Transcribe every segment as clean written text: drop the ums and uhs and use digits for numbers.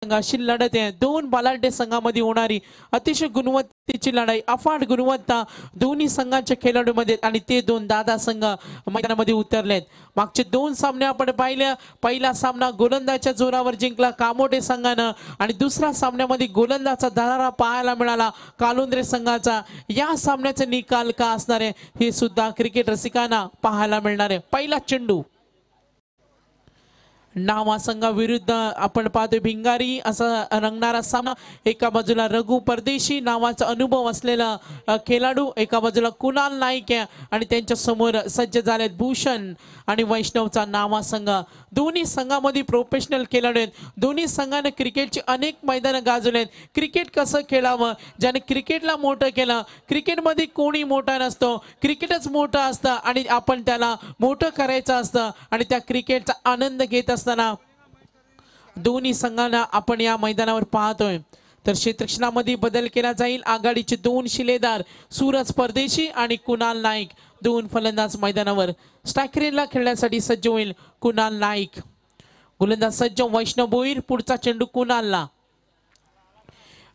अशी लढत आहे। दोन बलाढ्य संघामध्ये होणारी अतिशय गुणवत्तेची लढाई, अफाट गुणवत्ता दोन्ही संघांच्या खेळाडूंमध्ये आणि ते दोन दादा संघ मैदानामध्ये उतरलेत। मागचे दोन सामने आपण पाहिले, पहिला सामना गोलंदाजच्या जोरावर जिंकला कामोठे संघानं आणि दुसऱ्या सामन्यामध्ये गोलंदाजचा दरारा पाहायला मिळाला कालुंद्रे संघाचा। या सामन्याचा निकाल का असणार आहे हे सुद्धा क्रिकेट रसिकांना पाहायला मिळणार आहे। पहिला चेंडू नावा संघाविरुद्ध आपण पाहतोय भिंगारी असा रंगणारा सामना। एका बाजूला रघु परदेशी नावाचा अनुभव असलेला खेळाडू, एका बाजूला कुणाल नाईक आणि त्यांच्या समोर सज्ज झालेत भूषण आणि वैष्णवचा नावा संघ। दोन्ही संघामध्ये प्रोफेशनल खेळाडू आहेत। दोन्ही संघाने क्रिकेटची अनेक मैदानं गाजवलेत। क्रिकेट कसं खेळावं, ज्याने क्रिकेटला मोठं केलं, क्रिकेटमध्ये कोणी मोठा नसतो, क्रिकेटच मोठं असतं आणि आपण त्याला मोठं करायचं असतं आणि त्या क्रिकेटचा आनंद घेत असताना दोन्ही संघांना आपण या मैदानावर पाहतोय। तर क्षेत्ररक्षणामध्ये बदल केला जाईल। आघाडीचे दोन शिलेदार सूरज परदेशी आणि कुणाल नाईक, दोन फलंदाज मैदानावर। स्ट्रायकरला खेळण्यासाठी सज्ज होईल कुणाल नाईक। गोलंदाज सज्ज वैष्णव भोईर, पुढचा चेंडू कुणालला।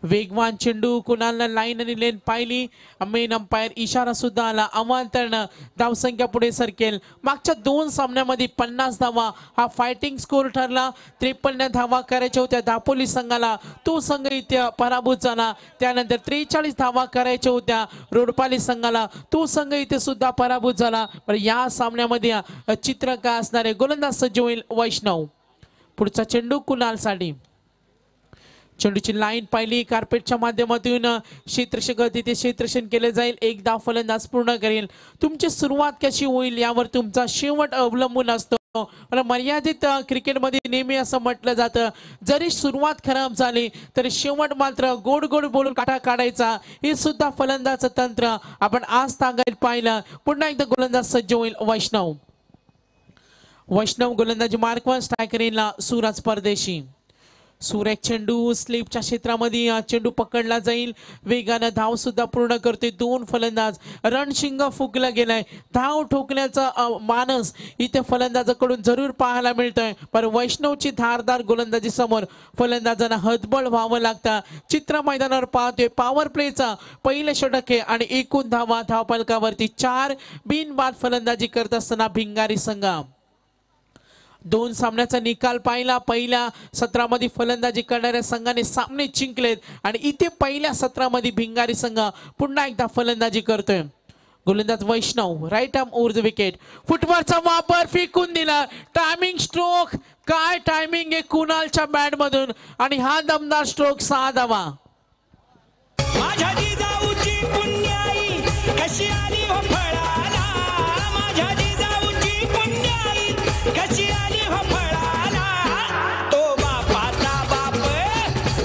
वेगवान चेंडू कुणालने लाईन आणि लेन पाहिली, मेन अंपायर इशारा सुद्धा आला। अवांतरण धावसंख्या पुढे सरकेल। मागच्या दोन सामन्यामध्ये 50 धावा हा फायटिंग स्कोर ठरला। 53 धावा करायच्या होत्या दापोली संघाला, तो संघ इथे पराभूत झाला। त्यानंतर 43 धावा करायच्या होत्या रोडपाली संघाला, तो संघ इथे सुद्धा पराभूत झाला। पण या सामन्यामध्ये चित्र काय असणार आहे, गोलंदाज सज्ज होईल वैष्णव। पुढचा चेंडू कुणालसाठी। चेंडूची लाईन पाहिली, कार्पेटच्या माध्यमातून क्षेत्ररक्षक तिथे क्षेत्ररक्षण केले जाईल। एक धाव फलंदाज पूर्ण करेल। तुमची सुरुवात कशी होईल यावर तुमचा शेवट अवलंबून असतो। मर्यादित क्रिकेटमध्ये नेहमी असं म्हटलं जातं, जरी सुरुवात खराब झाली तरी शेवट मात्र गोड गोड बोलून काटा काढायचा, हे सुद्धा फलंदाजचं तंत्र आपण आज तागायला पाहिलं। पुन्हा एकदा गोलंदाज सज्ज होईल वैष्णव। वैष्णव गोलंदाजी मार्कवर, स्ट्रायकरला सूरज परदेशी। सुरेख चेंडू स्लिपच्या क्षेत्रामध्ये चेंडू पकडला जाईल। वेगाने धाव सुद्धा पूर्ण करते दोन फलंदाज। रणशिंग फुगला गेलाय, धाव ठोकण्याचा मानस इथे फलंदाजाकडून जरूर पाहायला मिळतोय, पण वैष्णवची धारदार गोलंदाजी समोर फलंदाजांना हतबल व्हावं लागतं। चित्र मैदानावर पाहतोय पॉवर प्लेचा पहिले षटक आहे आणि एकूण धावा धावफलकावरती 4 बिनबाद फलंदाजी करत असताना भिंगारी संघ। दोन सामन्याचा निकाल पाहिला, पहिल्या सत्रामध्ये फलंदाजी करणाऱ्या संघाने सामने जिंकलेत आणि इथे पहिल्या सत्रामध्ये भिंगारी संघ पुन्हा एकदा फलंदाजी करतोय। गोलंदाज Vaishnav, right arm over the wicket, फुटबॉलचा वापर फेकून दिला। टायमिंग स्ट्रोक, काय टायमिंग आहे कुणालच्या बॅट मधून आणि हा दमदार स्ट्रोक 6 धावा। माझ्या जिजाऊची पुण्याई कशी आली हो फळाला, माझ्या जिजाऊची पुण्याई कशी आली हो फळाला, तो बापाचा बाप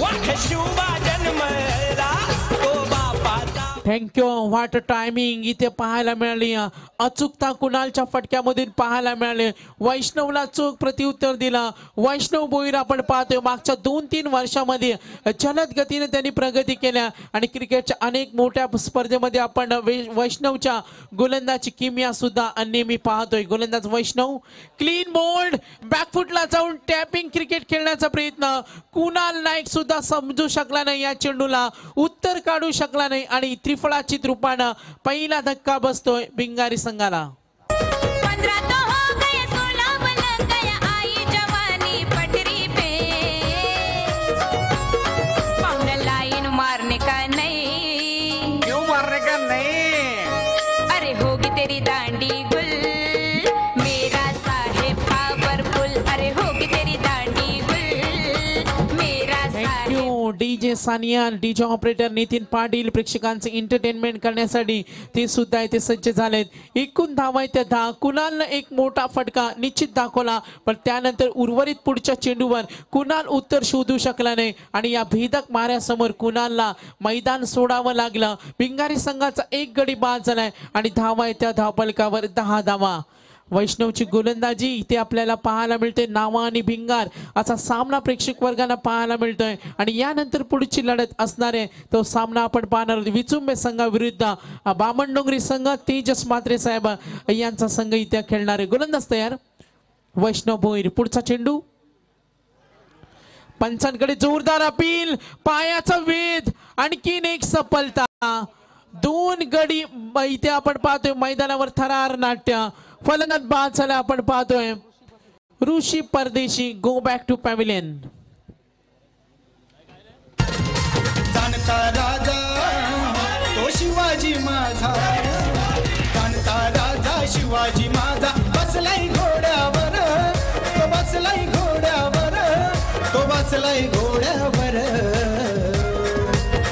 वाख शिवबा जन्मला, तो बापाचा। थँक्यू। व्हॉट टायमिंग इथे पाहायला मिळाली, अचूकता कुणालच्या फटक्यामधून पाहायला मिळाले। वैष्णवला चोख प्रत्युत्तर दिला। वैष्णव भोईर आपण पाहतोय मागच्या 2-3 वर्षामध्ये जलद गतीने त्यांनी प्रगती केल्या आणि क्रिकेटच्या अनेक मोठ्या स्पर्धेमध्ये आपण वैष्णवच्या गोलंदाजी किमया सुद्धा नेहमी पाहतोय। गोलंदाज वैष्णव, क्लीन बोल्ड, बॅकफुटला जाऊन टॅपिंग क्रिकेट खेळण्याचा प्रयत्न। कुणाल नाईक सुद्धा समजू शकला नाही या चेंडूला, उत्तर काढू शकला नाही आणि त्रिफळाचित रूपानं पहिला धक्का बसतोय भिंगारी संघाला। 15 तो हो गए 16 बन गया आई जवानी पटरी पे, पाउंड लाइन मारने का नहीं, क्यों मारने का नहीं, अरे होगी तेरी दांडी गुल मेरा साहेब पावरफुल, अरे होगी तेरी दांडी गुल मेरा साहेब। DJ Sania, DJ operator Nitin Patil प्रेक्षकांचे एंटरटेनमेंट करण्यासाठी ते सुद्धा इथे सज्ज झालेत। एकूण धावा आहेत 10। कुणालने एक मोठा फटका निश्चित दाखवला, पण त्यानंतर उर्वरित पुढच्या चेंडूवर कुणाल उत्तर शोधू शकला नाही आणि या भेदक माऱ्यासमोर कुणालला मैदान सोडावं लागलं। भिंगारी संघाचा एक गडी बाद झालाय आणि धावा आहेत धावफलकावर 10 धावा। वैष्णवची गोलंदाजी इथे आपल्याला पाहायला मिळते। नावा आणि भिंगार असा सामना प्रेक्षक वर्गाला पाहायला मिळतोय आणि यानंतर पुढची लढत असणार आहे तो सामना आपण पाहणार आहोत विचुंबे संघाविरुद्ध बामणडोंगरी संघ, तेजस म्हात्रे साहेब यांचा संघ इथे खेळणार आहे। गोलंदाज तयार वैष्णव भोईर। पुढचा चेंडू पंचांकडे जोरदार अपील, पायाचा वेध, आणखीन एक सफलता. 2 गडी इथे आपण पाहतोय मैदानावर थरार नाट्य. फलंदाज बाद झाला आपण पाहतोय Rishi Pardeshi. Go back to pavilion. जाणता राजा तो शिवाजी माझा, जाणता राजा शिवाजी माझा. बसलाय घोड्यावर तो, बसलाय घोड्यावर तो, बसलाय घोड्यावर,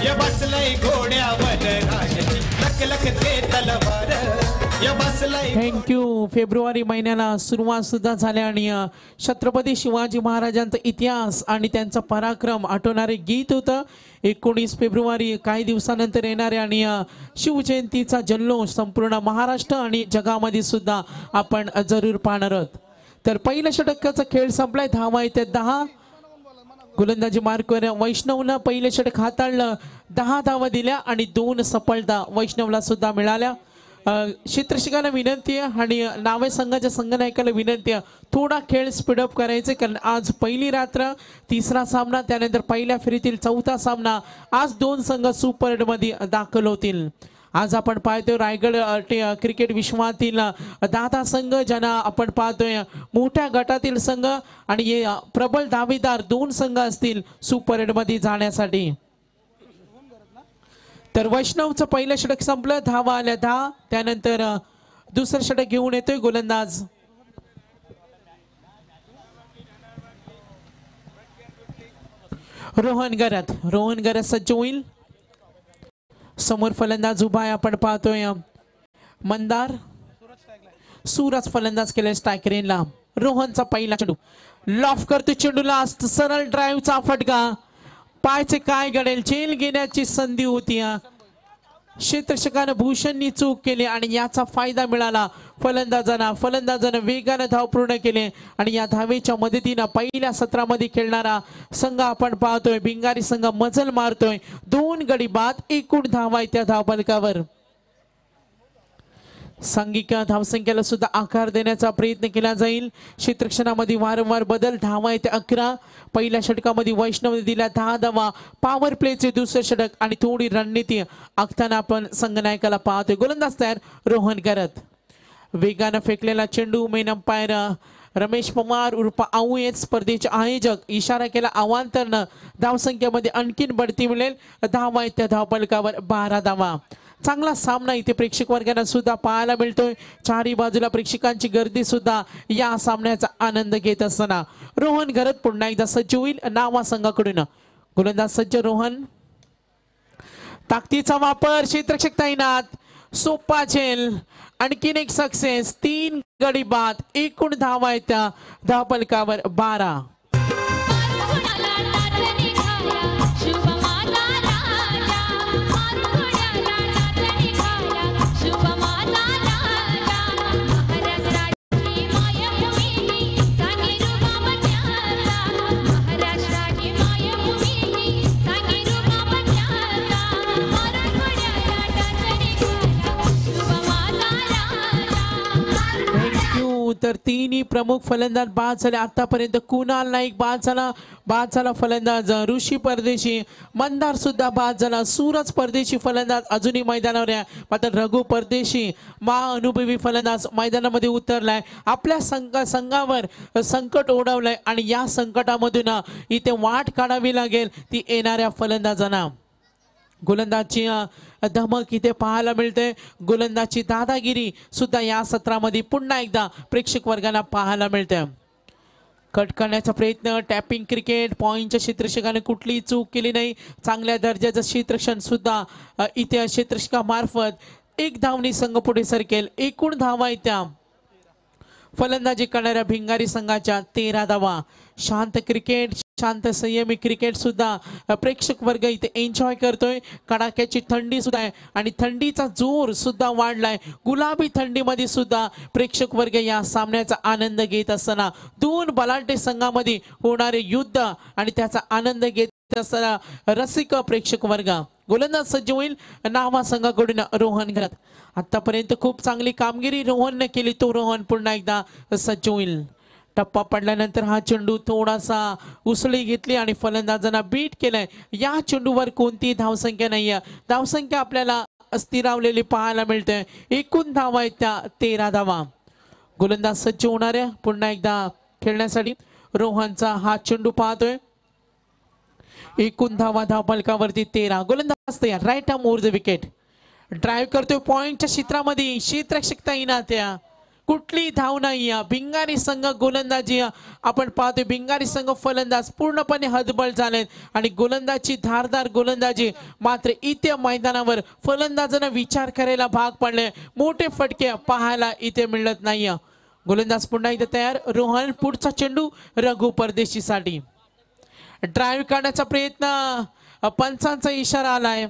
या बसलाय घोड्यावर राजाची लख ते तलवार, या बसलाय. थँक्यू. फेब्रुवारी महिन्याला सुरुवात सुद्धा झाल्या आणि छत्रपती शिवाजी महाराजांचा इतिहास आणि त्यांचा पराक्रम आठवणारे गीत होतं. 19 फेब्रुवारी काही दिवसानंतर येणारे आणि शिवजयंतीचा जल्लोष संपूर्ण महाराष्ट्र आणि जगामध्ये सुद्धा आपण जरूर पाहणार आहोत. तर पहिल्या षटकाचा खेळ संपलाय. धावा येत्या 10. गोलंदाजी मार्कवर वैष्णवनं पहिले षटक हाताळलं, 10 धावा दिल्या आणि 2 सफलता वैष्णवला सुद्धा मिळाल्या. क्षेत्ररक्षकाला विनंती आहे आणि नावे संघाच्या संघनायकाला विनंती आहे थोडा खेळ स्पीडअप करायचे, कारण आज पहिली रात्र, तिसरा सामना, त्यानंतर पहिल्या फेरीतील 4था सामना. आज 2 संघ सुपर 8 मध्ये दाखल होतील. आज आपण पाहतोय रायगड क्रिकेट विश्वातील दादा संघ, ज्यांना आपण पाहतोय मोठ्या गटातील संघ आणि प्रबल दावेदार 2 संघ असतील सुपर 8 मध्ये जाण्यासाठी. तर वैष्णवचं पहिलं षटक संपलं, धावा आल्या 10. त्यानंतर दुसरं षटक घेऊन येतोय गोलंदाज रोहन गरत. रोहन गरत सज्ज होईल. समोर फलंदाज उभा आहे आपण पाहतोय मंदार. सूरज फलंदाज केले स्ट्रायकर रेनला. रोहनचा पहिला चेंडू लॉफ करतो, चेंडूला सरळ ड्राईव्हचा फटका. पायचे काय घडेल, झेल घेण्याची संधी होती. क्षेत्ररक्षकानं भूषणनी चूक केली आणि याचा फायदा मिळाला फलंदाजांना. फलंदाजानं वेगानं धाव पूर्ण केले आणि या धावेच्या मदतीनं पहिल्या सत्रामध्ये खेळणारा संघ आपण पाहतोय भिंगारी संघ मजल मारतोय. 2 गडी बाद, एकूण धावा त्या धावफलकावर. सांघिक धावसंख्येला सुद्धा आकार देण्याचा प्रयत्न केला जाईल. क्षेत्ररक्षणामध्ये वारंवार बदल. धावा येते 11. पहिल्या षटकामध्ये वैष्णवने दिल्या 10 धावा. पॉवर प्लेचे दुसरे षटक आणि थोडी रणनीती आखताना आपण संघनायकाला पाहतोय. गोलंदाज तयार रोहन करत. वेगानं फेकलेला चेंडू. मेन अंपायर रमेश पवार उर्फ आऊएच स्पर्धेचे आयोजक इशारा केला अवांतरनं धावसंख्येमध्ये आणखीन बढती मिळेल. धावा येत्या धावफलकावर 12 धावा. चांगला सामना इथे प्रेक्षक वर्गांना सुद्धा पाहायला मिळतोय. चारही बाजूला प्रेक्षकांची गर्दी सुद्धा या सामन्याचा आनंद घेत असताना रोहन घरत पुन्हा एकदा सज्ज होईल नावा संघाकडून. गोलंदाज सज्ज रोहन. ताकदीचा वापर, क्षेत्ररक्षक तैनात, सोपा झेल, आणखीन एक सक्सेस. 3 गडी बाद, एकूण धावा येत्या धावफलकावर 12. तर 3ही प्रमुख फलंदाज बाद झाले आतापर्यंत. कुणाल नाईक बाद झाला फलंदाज ऋषी परदेशी. मंदार सुद्धा बाद झाला. सूरज परदेशी फलंदाज अजूनही मैदानावर आहे. मात्र रघु परदेशी अनुभवी फलंदाज मैदानामध्ये उतरलाय. आपल्या संघावर संकट ओढवलंय आणि या संकटामधून इथे वाट काढावी लागेल ती येणाऱ्या फलंदाजांना. गोलंदाजची धमक इथे पाहायला मिळते. गोलंदाजची दादागिरी सुद्धा या सत्रामध्ये पुन्हा एकदा प्रेक्षक वर्गाला पाहायला मिळते. कट करण्याचा प्रयत्न. Tapping cricket. पॉईंटच्या क्षेत्ररक्षकाने कुठलीही चूक केली नाही. चांगल्या दर्जाचं क्षेत्ररक्षण सुद्धा इथे क्षेत्ररक्षकामार्फत 1 धावनी संघ पुढे सरकेल. एकूण धावा येत्या फलंदाजी करणाऱ्या भिंगारी संघाच्या 13 धावा. शांत क्रिकेट, शांत संयमी क्रिकेट सुद्धा प्रेक्षक वर्ग इथे एन्जॉय करतोय. कडाक्याची थंडी सुद्धा आहे आणि थंडीचा जोर सुद्धा वाढलाय. गुलाबी थंडीमध्ये सुद्धा प्रेक्षक वर्ग या सामन्याचा आनंद घेत असताना 2 बलाढ्य संघामध्ये होणारे युद्ध आणि त्याचा आनंद घेत असताना रसिक प्रेक्षक वर्ग. गोलंदाज सज्ज होईल नावा संघाकडून रोहन घरत. आतापर्यंत खूप चांगली कामगिरी रोहनने केली. तो रोहन पुन्हा एकदा सज्ज होईल. टप्पा पडल्यानंतर हा चेंडू थोडासा उसळी घेतली आणि फलंदाजांना बीट केलंय. या चेंडूवर कोणती धावसंख्या नाहीये. धावसंख्या आपल्याला स्थिरावलेली पाहायला मिळते. एकूण धावा आहेत त्या 13 धावा. गोलंदाज सज्ज होणार आहे पुन्हा एकदा खेळण्यासाठी. रोहनचा हा चेंडू पाहतोय. एकूण धावा धावफलकावरती 13. गोलंदाज तयार. Right arm over the wicket. Drive करतोय पॉइंटच्या क्षेत्रामध्ये. क्षेत्ररक्षक तैनात आहे. कुठली धाव नाही. भिंगारी संघ गोलंदाजी आपण पाहतोय. भिंगारी संघ फलंदाज पूर्णपणे हतबल झालेत आणि गोलंदाजी धारदार गोलंदाजी मात्र इथे मैदानावर फलंदाजांना विचार करायला भाग पडले. मोठे फटके पाहायला इथे मिळत नाही. गोलंदाज पुन्हा एकदा तयार. रोहन पुढचा चेंडू रघु परदेशीसाठी. ड्राईव्ह करण्याचा प्रयत्न. पंचांचा इशारा आलाय.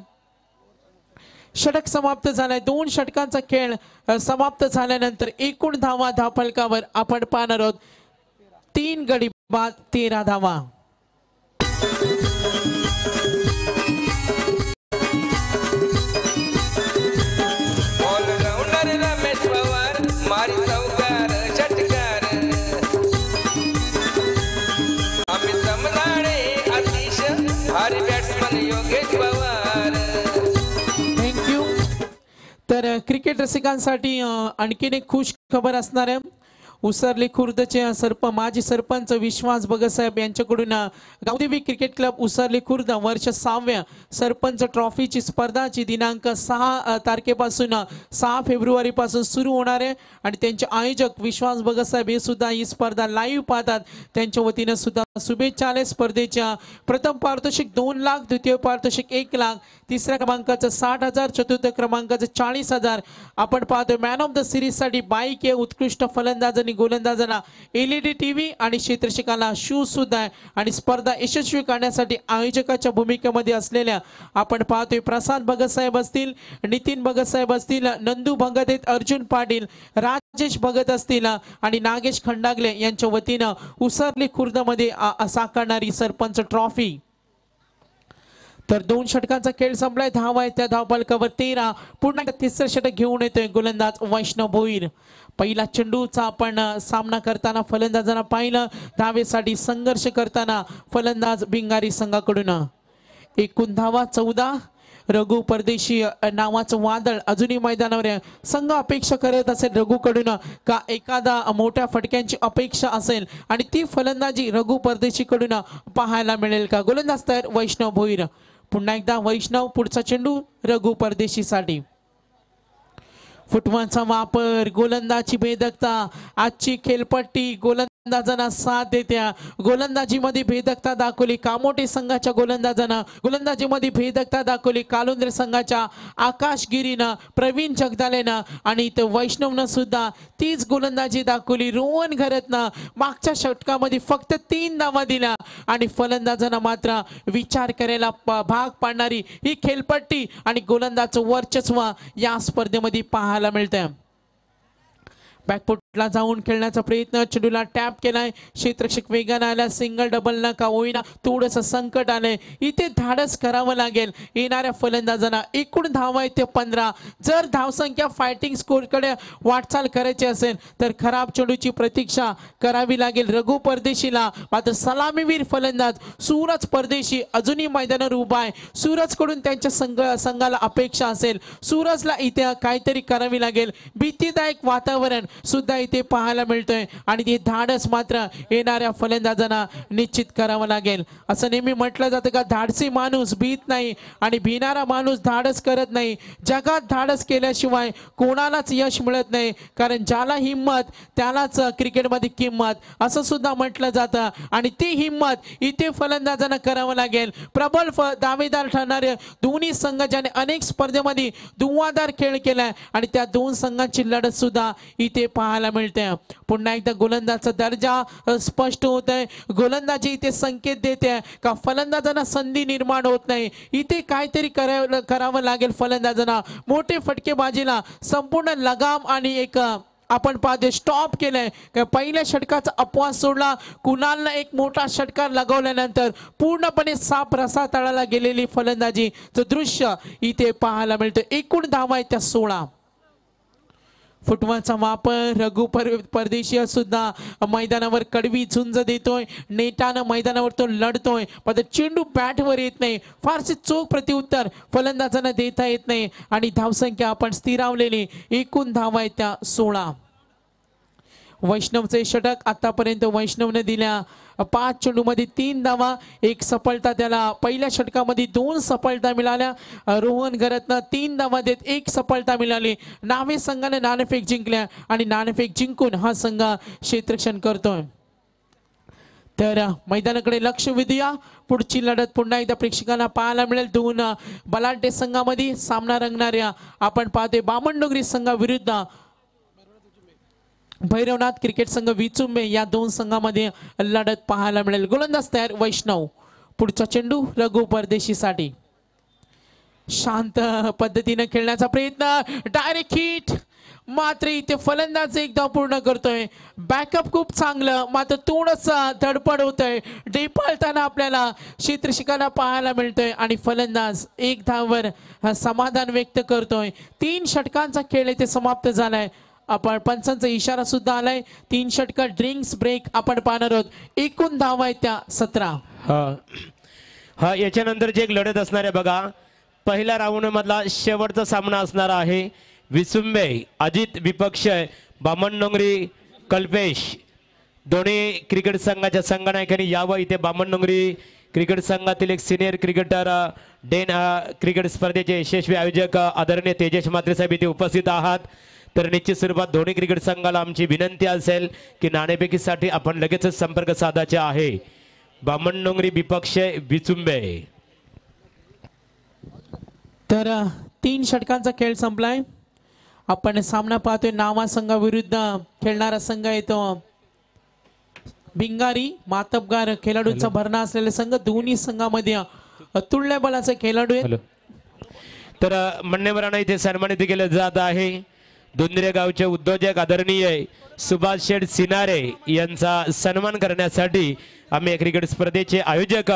षटक समाप्त झालाय. 2 षटकांचा खेळ समाप्त झाल्यानंतर एकूण धावा धावफलकावर आपण पाहणार आहोत 3 गडी बाद 13 धावा. तर क्रिकेट रसिकांसाठी आणखीन एक खुश खबर असणार आहे. उसरली खुर्दचे माजी सरपंच विश्वास भगतसाहेब यांच्याकडून गावदेवी क्रिकेट क्लब उसरली खुर्द वर्ष 6व्या सरपंच ट्रॉफीची स्पर्धाची दिनांक 6 तारखेपासून 6 फेब्रुवारी पासून सुरू होणार आहे आणि त्यांचे आयोजक विश्वास भगतसाहेब हे सुद्धा ही स्पर्धा लाईव्ह पाहतात. त्यांच्या वतीने सुद्धा शुभेच्छा आल्या. स्पर्धेच्या प्रथम पारितोषिक 2 लाख, द्वितीय पारितोषिक 1 लाख, तिसऱ्या क्रमांकाचं 60,000, चतुर्थ क्रमांकाचं 40,000. आपण पाहतोय मॅन ऑफ द सिरीज साठी बाईक आहे. उत्कृष्ट फलंदाज आणि गोलंदाजांना LED टीव्ही आणि क्षेत्ररक्षकाला शूज सुद्धा आहे. आणि स्पर्धा यशस्वी करण्यासाठी आयोजकाच्या भूमिकेमध्ये असलेल्या आपण पाहतोय प्रसाद भगत साहेब असतील, नितीन भगत साहेब असतील, नंदू भगत आहेत, अर्जुन पाटील, राजेश भगत असतील आणि नागेश खंडागले यांच्या वतीनं उसरली खुर्द मध्ये साकारणारी सरपंच ट्रॉफी. तर 2 षटकांचा खेळ संपलाय. धावा आहे त्या धावफलकावर 13. पुन्हा तिसरं षटक घेऊन येतोय गोलंदाज वैष्णव भोईर. पहिला चेंडूचा आपण सामना करताना फलंदाजांना पाहिलं. धावेसाठी संघर्ष करताना फलंदाज भिंगारी संघाकडून. एकूण धावा 14. रघु परदेशी नावाचं वादळ अजूनही मैदानावर आहे. संघ अपेक्षा करत असेल रघुकडून का एखादा मोठ्या फटक्यांची अपेक्षा असेल आणि ती फलंदाजी रघु परदेशीकडून पाहायला मिळेल का. गोलंदाज तयार वैष्णव भोईर. पुन्हा एकदा वैष्णव. पुढचा चेंडू रघु परदेशीसाठी. फुटबॉलचा वापर, गोलंदाजी भेदकता, आजची खेळपट्टी गोलंदाजांना साथ देत्या. गोलंदाजीमध्ये भेदकता दाखवली कामोटे संघाच्या गोलंदाजानं. गोलंदाजीमध्ये भेदकता दाखवली कालुंद्रे संघाच्या आकाश गिरीनं, प्रवीण जगदालेनं आणि इथं वैष्णवनं सुद्धा तीच गोलंदाजी दाखवली. रोहन घरतनं मागच्या षटकामध्ये फक्त 3 धावा दिल्या आणि फलंदाजांना मात्र विचार करायला भाग पाडणारी ही खेळपट्टी आणि गोलंदाजचं वर्चस्व या स्पर्धेमध्ये पाहायला मिळतं. बॅकफुटला जाऊन खेळण्याचा प्रयत्न. चेंडूला टॅप केलाय. क्षेत्ररक्षक वेगाने आला. सिंगल डबल नका होईना. थोडंसं संकट आलंय. इथे धाडस करावं लागेल येणाऱ्या फलंदाजांना. एकूण धावा आहेत ते 15. जर धावसंख्या फायटिंग स्कोरकडे वाटचाल करायची असेल तर खराब चेंडूची प्रतीक्षा करावी लागेल रघु परदेशीला. मात्र सलामीवीर फलंदाज सूरज परदेशी अजूनही मैदानावर उभा आहे. सूरजकडून त्यांच्या संघाला अपेक्षा असेल. सूरजला इथे काहीतरी करावी लागेल. भीतीदायक वातावरण सुद्धा इथे पाहायला मिळतोय आणि ते धाडस मात्र येणाऱ्या फलंदाजांना निश्चित करावं लागेल. असं नेहमी म्हटलं जातं का धाडसी माणूस भीत नाही आणि भिणारा माणूस धाडस करत नाही. जगात धाडस केल्याशिवाय कोणालाच यश मिळत नाही. कारण ज्याला हिंमत त्यालाच क्रिकेटमध्ये किंमत असं सुद्धा म्हटलं जातं आणि ती हिंमत इथे फलंदाजांना करावं लागेल. प्रबल दावेदार ठरणारे दोन्ही संघ ज्याने अनेक स्पर्धेमध्ये धुव्वाधार खेळ केलाय आणि त्या 2 संघांची लढत सुद्धा इथे पाहायला मिळते. पुन्हा एकदा गोलंदाजचा दर्जा स्पष्ट होत आहे. गोलंदाजी इथे संकेत देते का फलंदाजांना संधी निर्माण होत नाही. इथे काहीतरी करावं लागेल फलंदाजांना. मोठे फटकेबाजीला संपूर्ण लगाम आणि एक आपण पाहतो स्टॉप केलंय. पहिल्या षटकाचा अपवाद सोडला. कुणालनं एक मोठा षटकार लगवल्यानंतर पूर्णपणे साप रसा तळाला गेलेली फलंदाजीचं दृश्य इथे पाहायला मिळतं. एकूण धावा आहेत त्या 16. फुटवाचा वापर रघु परदेशी सुद्धा मैदानावर कडवी झुंज देतोय. नेटानं मैदानावर तो लढतोय, पण चेंडू बॅटवर येत नाही. फारसे चोख प्रत्युत्तर फलंदाजांना देता येत नाही आणि धावसंख्या आपण स्थिरावलेली. एकूण धावा आहेत त्या 16. वैष्णवचे षटक आतापर्यंत वैष्णवने दिल्या 5 चेंडूमध्ये 3 धावा, 1 सफलता. त्याला पहिल्या षटकामध्ये 2 सफलता मिळाल्या. रोहन गरतनं 3 धावा देत 1 सफलता मिळाली. नावे संघाने नाणेफेक जिंकल्या आणि नाणेफेक जिंकून हा संघ क्षेत्ररक्षण करतोय. तर मैदानाकडे लक्ष वेधूया. पुढची लढत पुन्हा एकदा प्रेक्षकांना पाहायला मिळेल. 2 बलाढ्य संघामध्ये सामना रंगणाऱ्या आपण पाहतोय बामणडोंगरी संघाविरुद्ध भैरवनाथ क्रिकेट संघ विचुंबे या 2 संघामध्ये लढत पाहायला मिळेल. गोलंदाज तयार वैष्णव. पुढचा चेंडू रघु परदेशीसाठी. शांत पद्धतीने खेळण्याचा प्रयत्न, डायरेक्ट हिट. मात्र इथे फलंदाज एक धाव पूर्ण करतोय. बॅकअप खूप चांगलं, मात्र थोडस धडपड होतंय. डेपाळताना आपल्याला क्षेत्ररक्षकाला पाहायला मिळतोय आणि फलंदाज 1 धावावर समाधान व्यक्त करतोय. 3 षटकांचा खेळ इथे समाप्त झालाय. आपण पंचांचा इशारा सुद्धा आलाय. 3 षटक ड्रिंक्स ब्रेक आपण पाहणार आहोत. एकूण धावा आहेत त्या 17. हा याच्यानंतर जे एक लढत असणार आहे बघा, पहिल्या राऊंड मधला शेवटचा सामना असणार आहे. विसुंबे अजित विपक्ष बामणडोंगरी कल्पेश. दोन्ही क्रिकेट संघाच्या संघनायकांनी यावं. इथे बामणडोंगरी क्रिकेट संघातील एक सिनियर क्रिकेटर डेन क्रिकेट स्पर्धेचे यशस्वी आयोजक आदरणीय तेजस म्हात्रे साहेब इथे उपस्थित आहात. तर निश्चित स्वरूपात दोन्ही क्रिकेट संघाला आमची विनंती असेल की नाणेफेकीसाठी आपण लगेचच संपर्क साधायचा आहे. बामणडोंगरी विपक्ष विचुंबे. तर 3 षटकांचा खेळ संपलाय. आपण सामना पाहतोय नावा संघाविरुद्ध खेळणारा संघ येतो भिंगारी मातबगार खेळाडूंचा भरणा असलेले संघ. दोन्ही संघामध्ये तुल्यबलाचे खेळाडू आहेत. तर मान्यवरांना इथे सन्मानित केलं जात आहे. दुंद्रे गावचे उद्योजक आदरणीय सुभाष शेठ सिनारे यांचा सन्मान करण्यासाठी आम्ही क्रिकेट स्पर्धेचे आयोजक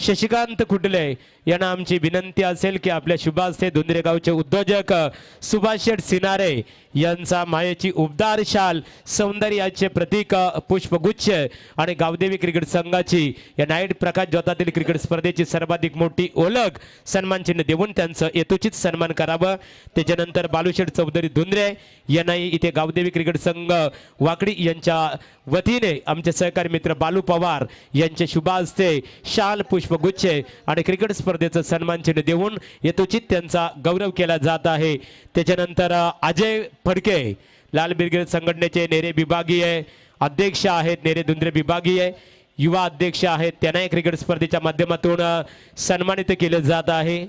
शशिकांत खुटले यांना आमची विनंती असेल की आपल्या शुभ हस्ते दुंद्रे गावचे उद्योजक सुभाष शेठ सिनारे यांचा मायेची उबदार शाल सौंदर्याचे प्रतीक पुष्पगुच्छ आणि गावदेवी क्रिकेट संघाची या नाईट प्रकाश ज्योतातील क्रिकेट स्पर्धेची सर्वाधिक मोठी ओळख सन्मान चिन्ह देऊन त्यांचं यथोचित सन्मान करावं. त्याच्यानंतर बालूशेठ चौधरी धुंद्रे यांनाही इथे गावदेवी क्रिकेट संघ वाकडी यांच्या वतीने आमचे सहकारी मित्र बालू पवार यांचे शुभ हस्ते शाल पुष्पगुच्छ आणि क्रिकेट स्पर्धेचं सन्मान चिन्ह देऊन यथोचित त्यांचा गौरव केला जात आहे. त्याच्यानंतर अजय फडके लाल ब्रिगेड संघटनेचे नेरे विभागीय अध्यक्ष आहेत. नेरे दुंद्रे विभागीय युवा अध्यक्ष आहेत. त्यांनाही क्रिकेट स्पर्धेच्या माध्यमातून सन्मानित केले जात आहे.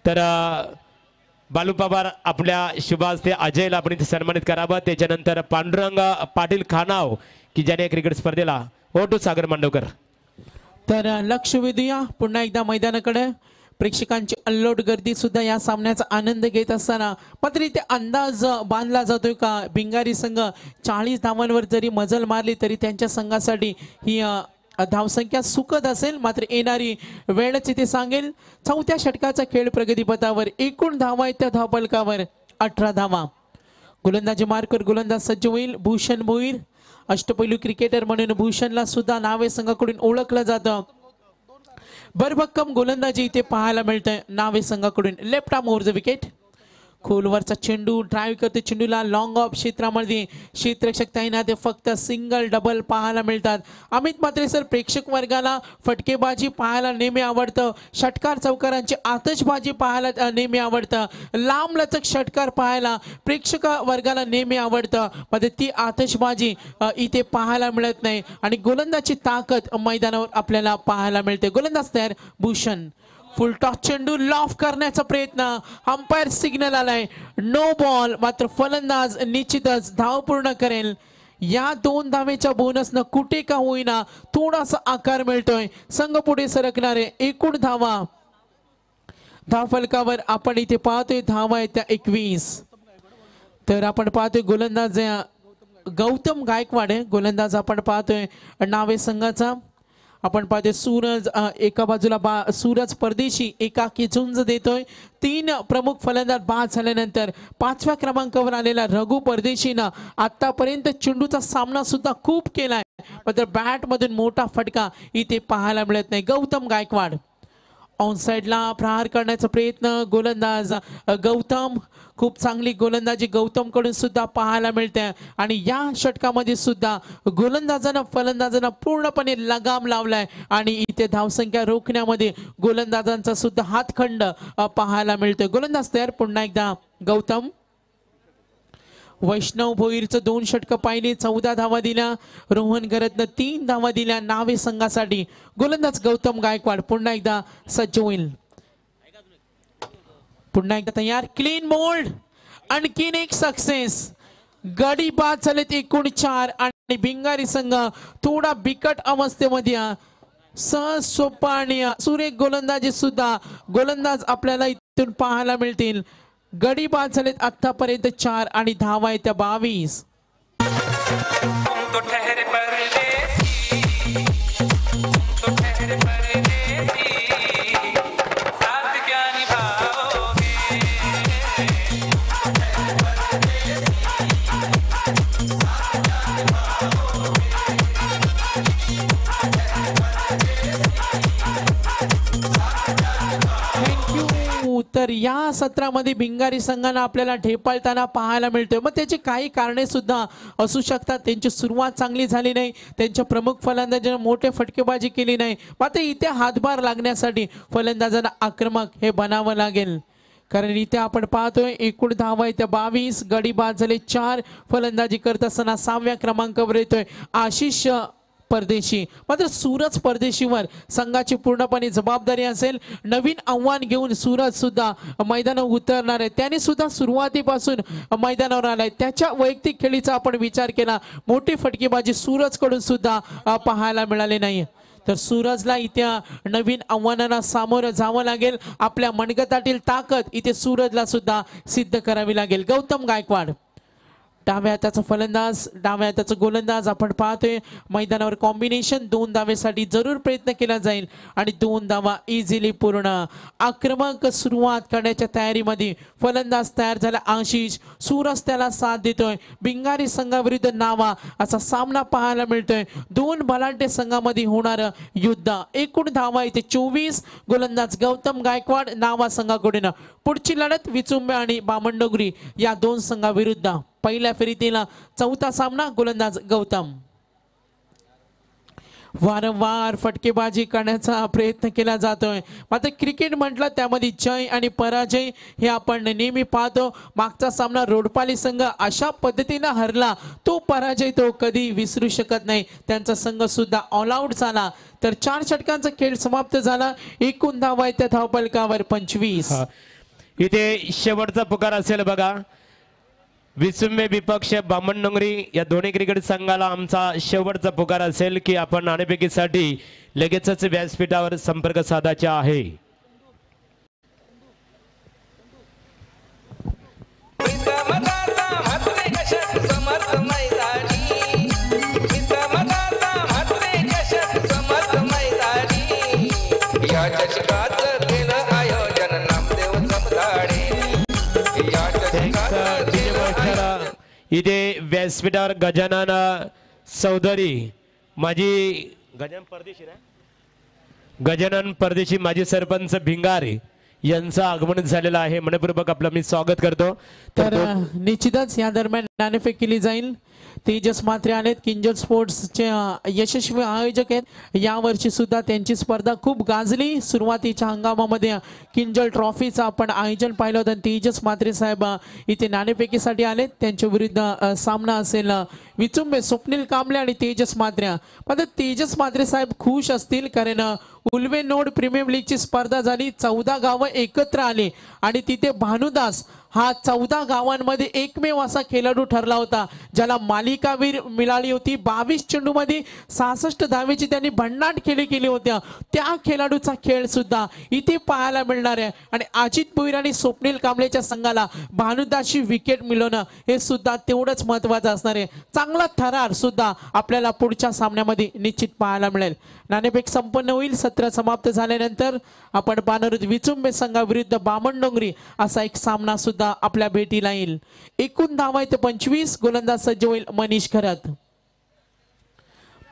तर बालू पवार आपल्या शुभ हस्ते अजयला आपण इथे सन्मानित करावं. त्याच्यानंतर पांडुरंग पाटील खानाव की ज्याने क्रिकेट स्पर्धेला ओटू सागर मांडवकर. तर लक्ष वेधूया पुन्हा एकदा मैदानाकडे. प्रेक्षकांची अल्लोट गर्दी सुद्धा या सामन्याचा आनंद घेत असताना मात्र इथे अंदाज बांधला जातोय का भिंगारी संघ 40 धावांवर जरी मजल मारली तरी त्यांच्या संघासाठी ही धावसंख्या सुखद असेल. मात्र येणारी वेळच इथे सांगेल. 4थ्या षटकाचा खेळ प्रगतीपथावर. एकूण धावा आहेत त्या धावफलकावर 18 धावा. गोलंदाजी मार्कवर गोलंदाज सज्ज होईल भूषण भोईर. अष्टपैलू क्रिकेटर म्हणून भूषणला सुद्धा नावे संघाकडून ओळखलं जातं. भरभक्कम गोलंदाजी इथे पाहायला मिळतंय नावे संघाकडून. Left arm over the wicket. खोलवरचा चेंडू ड्राईव्ह करते. चेंडूला लॉंग ऑफ क्षेत्रामध्ये क्षेत्ररक्षक तैनात फक्त सिंगल डबल पाहायला मिळतात. अमित म्हात्रे सर, प्रेक्षक वर्गाला फटकेबाजी पाहायला नेहमी आवडतं. षटकार चौकारांची आतषबाजी पाहायला नेहमी आवडतं. लांब लचक षटकार पाहायला प्रेक्षक वर्गाला नेहमी आवडतं. पण ती आतषबाजी इथे पाहायला मिळत नाही आणि गोलंदाजी ताकद मैदानावर आपल्याला पाहायला मिळते. गोलंदाज तयार भूषण. फुल टॉस चेंडू लॉफ करण्याचा प्रयत्न. अंपायर सिग्नल आलाय नो बॉल. मात्र फलंदाज निश्चितच धाव पूर्ण करेल. या 2 धावेच्या बोनसनं कुठे का होईना थोडासा आकार मिळतोय. संघ पुढे सरकणारे. एकूण धावा धावफलकावर आपण इथे पाहतोय धावा आहेत त्या 21. तर आपण पाहतोय गोलंदाज गौतम गायकवाड. गोलंदाज आपण पाहतोय नावे संघाचा आपण पाहते सूरज एका बाजूला सूरज परदेशी एकाकी झुंज देतोय. 3 प्रमुख फलंदाज बाद झाल्यानंतर 5व्या क्रमांकावर आलेला रघु परदेशीनं आतापर्यंत चेंडूचा सामना सुद्धा खूप केलाय, मात्र बॅट मधून मोठा फटका इथे पाहायला मिळत नाही. गौतम गायकवाड ऑन साइडला प्रहार करण्याचा प्रयत्न, गोलंदाज गौतम, खूप चांगली गोलंदाजी गौतम कडून सुद्धा पाहायला मिळते. आणि या षटकामध्ये सुद्धा गोलंदाजानं फलंदाजांना पूर्णपणे लगाम लावलाय आणि इथे धावसंख्या रोखण्यामध्ये गोलंदाजांचा सुद्धा हातखंड पाहायला मिळतोय. गोलंदाज तयार, पुन्हा एकदा गौतम. वैष्णव भोईरचं 2 षटकं पाहिली, 14 धावा दिल्या. रोहन गरतनं 3 धावा दिल्या नावे संघासाठी. गोलंदाज गौतम गायकवाड पुन्हा एकदा सज्ज होईल. पुन्हा एकदा तयार, क्लीन मोल्ड, आणखीन एक सक्सेस. गडी बाद झालेत एकूण 4 आणि भिंगारी संघ थोडा बिकट अवस्थेमध्ये. सहज सोपा आणि सुरेख गोलंदाजी सुद्धा गोलंदाज आपल्याला इथून पाहायला मिळतील. गडी बाद झालेत आतापर्यंत 4 आणि धावा आहेत त्या 22. तर या सत्रामध्ये भिंगारी संघाला आपल्याला ढेपाळताना पाहायला मिळतोय. मग त्याची काही कारणे सुद्धा असू शकतात. त्यांची सुरुवात चांगली झाली नाही, त्यांच्या प्रमुख फलंदाजांना मोठे फटकेबाजी केली नाही. मात्र इथे हातभार लागण्यासाठी फलंदाजांना आक्रमक हे बनावं लागेल, कारण इथे आपण पाहतोय एकूण धावा आहे त्या 22. गडी बाद झाले 4. फलंदाजी करत असताना 6व्या क्रमांकावर येतोय आशिष परदेशी. मात्र सूरज परदेशीवर संघाची पूर्णपणे जबाबदारी असेल. नवीन आव्हान घेऊन सूरज सुद्धा मैदानावर उतरणार आहे. त्याने सुद्धा सुरुवातीपासून मैदानावर आलाय. त्याच्या वैयक्तिक खेळीचा आपण विचार केला, मोठी फटकेबाजी सूरज कडून सुद्धा पाहायला मिळाले नाही. तर सूरजला इथे नवीन आव्हानांना सामोरं जावं लागेल. आपल्या मनगटातील ताकद इथे सूरजला सुद्धा सिद्ध करावी लागेल. गौतम गायकवाड डाव्या हाताचा फलंदाज, डाव्या हाताचा गोलंदाज आपण पाहतोय. मैदानावर कॉम्बिनेशन 2 धावेसाठी जरूर प्रयत्न केला जाईल आणि 2 धावा इझिली पूर्ण. आक्रमक सुरुवात करण्याच्या तयारीमध्ये फलंदाज तयार झाला आशिष. सूरज त्याला साथ देतोय. भिंगारी संघाविरुद्ध नावा असा सामना पाहायला मिळतोय. 2 बलाढ्य संघामध्ये होणार युद्ध. एकूण धावा इथे 24. गोलंदाज गौतम गायकवाड नावा संघाकडून. पुढची लढत विचुंबे आणि बामणडोंगरी या 2 संघाविरुद्ध. पहिल्या फेरीतील 4था सामना. गोलंदाज गौतम. वारंवार फटकेबाजी करण्याचा प्रयत्न केला जातोय. मात्र क्रिकेट म्हटलं त्यामध्ये जय आणि पराजय हे आपण नेहमी पाहतो. मागचा सामना रोडपाली संघ अशा पद्धतीने हरला, तो पराजय तो कधी विसरू शकत नाही. त्यांचा संघ सुद्धा ऑल आउट झाला. तर 4 षटकांचा खेळ समाप्त झाला. एकूण धावा आहेत त्या धावफलकावर 25. इथे शेवटचा पुकार असेल बघा. विसुंबे विपक्ष बामणडोंगरी या दोन्ही क्रिकेट संघाला आमचा शेवटचा पुकार असेल की आपण नाणेफेकीसाठी लगेचच व्यासपीठावर संपर्क साधायचा आहे. इथे व्यासपीठावर गजानन चौधरी माजी गजानन परदेशी माजी सरपंच भिंगारी यांचं आगमन झालेलं आहे. मनपूर्वक आपलं मी स्वागत करतो. तर निश्चितच या दरम्यान नाणेफेक केली जाईल. तेजस म्हात्रे आलेत, किंजल स्पोर्ट्सचे यशस्वी आयोजक आहेत. यावर्षी सुद्धा त्यांची स्पर्धा खूप गाजली. सुरुवातीच्या हंगामामध्ये किंजल ट्रॉफीचं आपण आयोजन पाहिलं होतं. तेजस म्हात्रे साहेब इथे नाणेफेकीसाठी आलेत. त्यांच्या विरुद्ध सामना असेल विचुंबे स्वप्नील कांबळे आणि तेजस म्हात्रे. मात्र तेजस म्हात्रे साहेब खुश असतील, कारण उल्वे नोड प्रीमियम लीगची स्पर्धा झाली. 14 गावं एकत्र आली आणि तिथे भानुदास हा 14 गावांमध्ये एकमेव असा खेळाडू ठरला होता ज्याला मालिकावीर मिळाली होती. 22 चेंडूमध्ये 66 धावेची त्यांनी भन्नाट खेळी केली होत्या. त्या खेळाडूचा खेळ सुद्धा इथे पाहायला मिळणार आहे. आणि अजित भोईर आणि स्वप्नील कांबळेच्या संघाला भानुदासची विकेट मिळवणं हे सुद्धा तेवढंच महत्त्वाचं असणार आहे. चांगला थरार सुद्धा आपल्याला पुढच्या सामन्यामध्ये निश्चित पाहायला मिळेल. नाणेफेक संपन्न होईल. सत्र समाप्त झाल्यानंतर आपण पाहणार आहोत विचुंबे संघाविरुद्ध बामणडोंगरी असा एक सामना सुद्धा आपल्या भेटीला येईल. एकूण धावा आहेत 25. गोलंदाज सज्ज होईल मनीष खरात.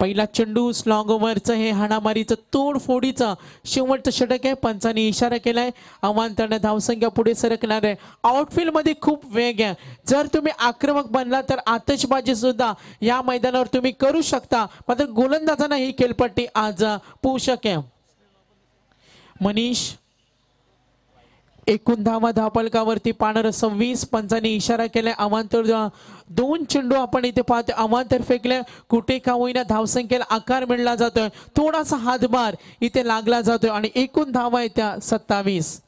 पहिला चेंडू स्लॉग ओव्हरचं हे हाणामारीचं तोडफोडीचं शेवटचं षटक आहे. पंचांनी इशारा केलाय अवांतरनं धावसंख्या पुढे सरकणार आहे. आउटफील्ड मध्ये खूप वेग आहे. जर तुम्ही आक्रमक बनला तर आतषबाजी सुद्धा या मैदानावर तुम्ही करू शकता. मात्र गोलंदाजांना ही खेळपट्टी आज पोषक आहे. मनीष एकूण धावा धावफलकावरती पाहणार 26. पंचांनी इशारा केलाय अवांतर 2 चेंडू आपण इथे पाहतोय अवांतर फेकले. कुठे का होईना धावसंख्येला आकार मिळला जातोय. थोडासा हातभार इथे लागला जातोय आणि एकूण धावा आहे त्या 27.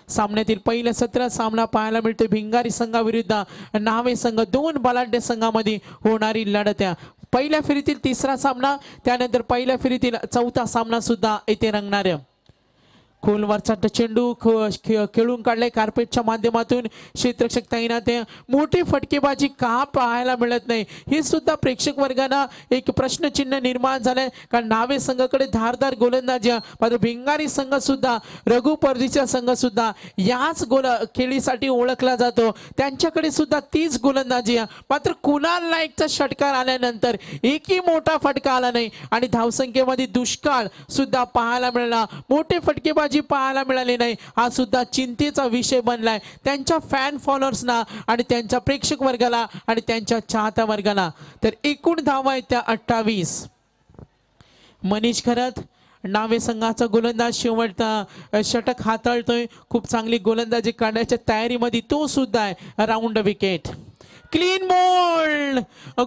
सामन्यातील पहिलं सत्र सामना पाहायला मिळतोय भिंगारी संघाविरुद्ध नावे संघ. 2 बलाढ्य संघामध्ये होणारी लढत आहे. पहिल्या फेरीतील तिसरा सामना त्यानंतर पहिल्या फेरीतील चौथा सामना सुद्धा इथे रंगणार आहे. खोलवरचा चेंडू खेळून काढलाय कार्पेटच्या माध्यमातून. क्षेत्ररक्षक तैनात आहे. मोठी फटकेबाजी का पाहायला मिळत नाही हे सुद्धा प्रेक्षक वर्गांना एक प्रश्नचिन्ह निर्माण झालंय. कारण नावे संघाकडे धारदार गोलंदाजी मात्र भिंगारी संघ सुद्धा रघु परदेशीचा संघ सुद्धा याच खेळीसाठी ओळखला जातो. त्यांच्याकडे सुद्धा तीच गोलंदाजी आहे. मात्र कुणाल नाईकचा षटकार आल्यानंतर एकही मोठा फटका आला नाही आणि धावसंख्येमध्ये दुष्काळ सुद्धा पाहायला मिळाला. मोठे फटकेबाजी पाहायला मिळाले नाही. हा सुद्धा चिंतेचा विषय बनलाय त्यांच्या फॅन फॉलोअर्सना आणि त्यांच्या प्रेक्षक वर्गाला आणि त्यांच्या चाहता वर्गाला. तर एकूण धावा आहेत त्या 28. मनीष खरात नावे संघाचा गोलंदाज शेवटचा षटक हाताळतोय. खूप चांगली गोलंदाजी काढण्याच्या तयारीमध्ये तो सुद्धा आहे. राऊंड विकेट क्लीन बोल्ड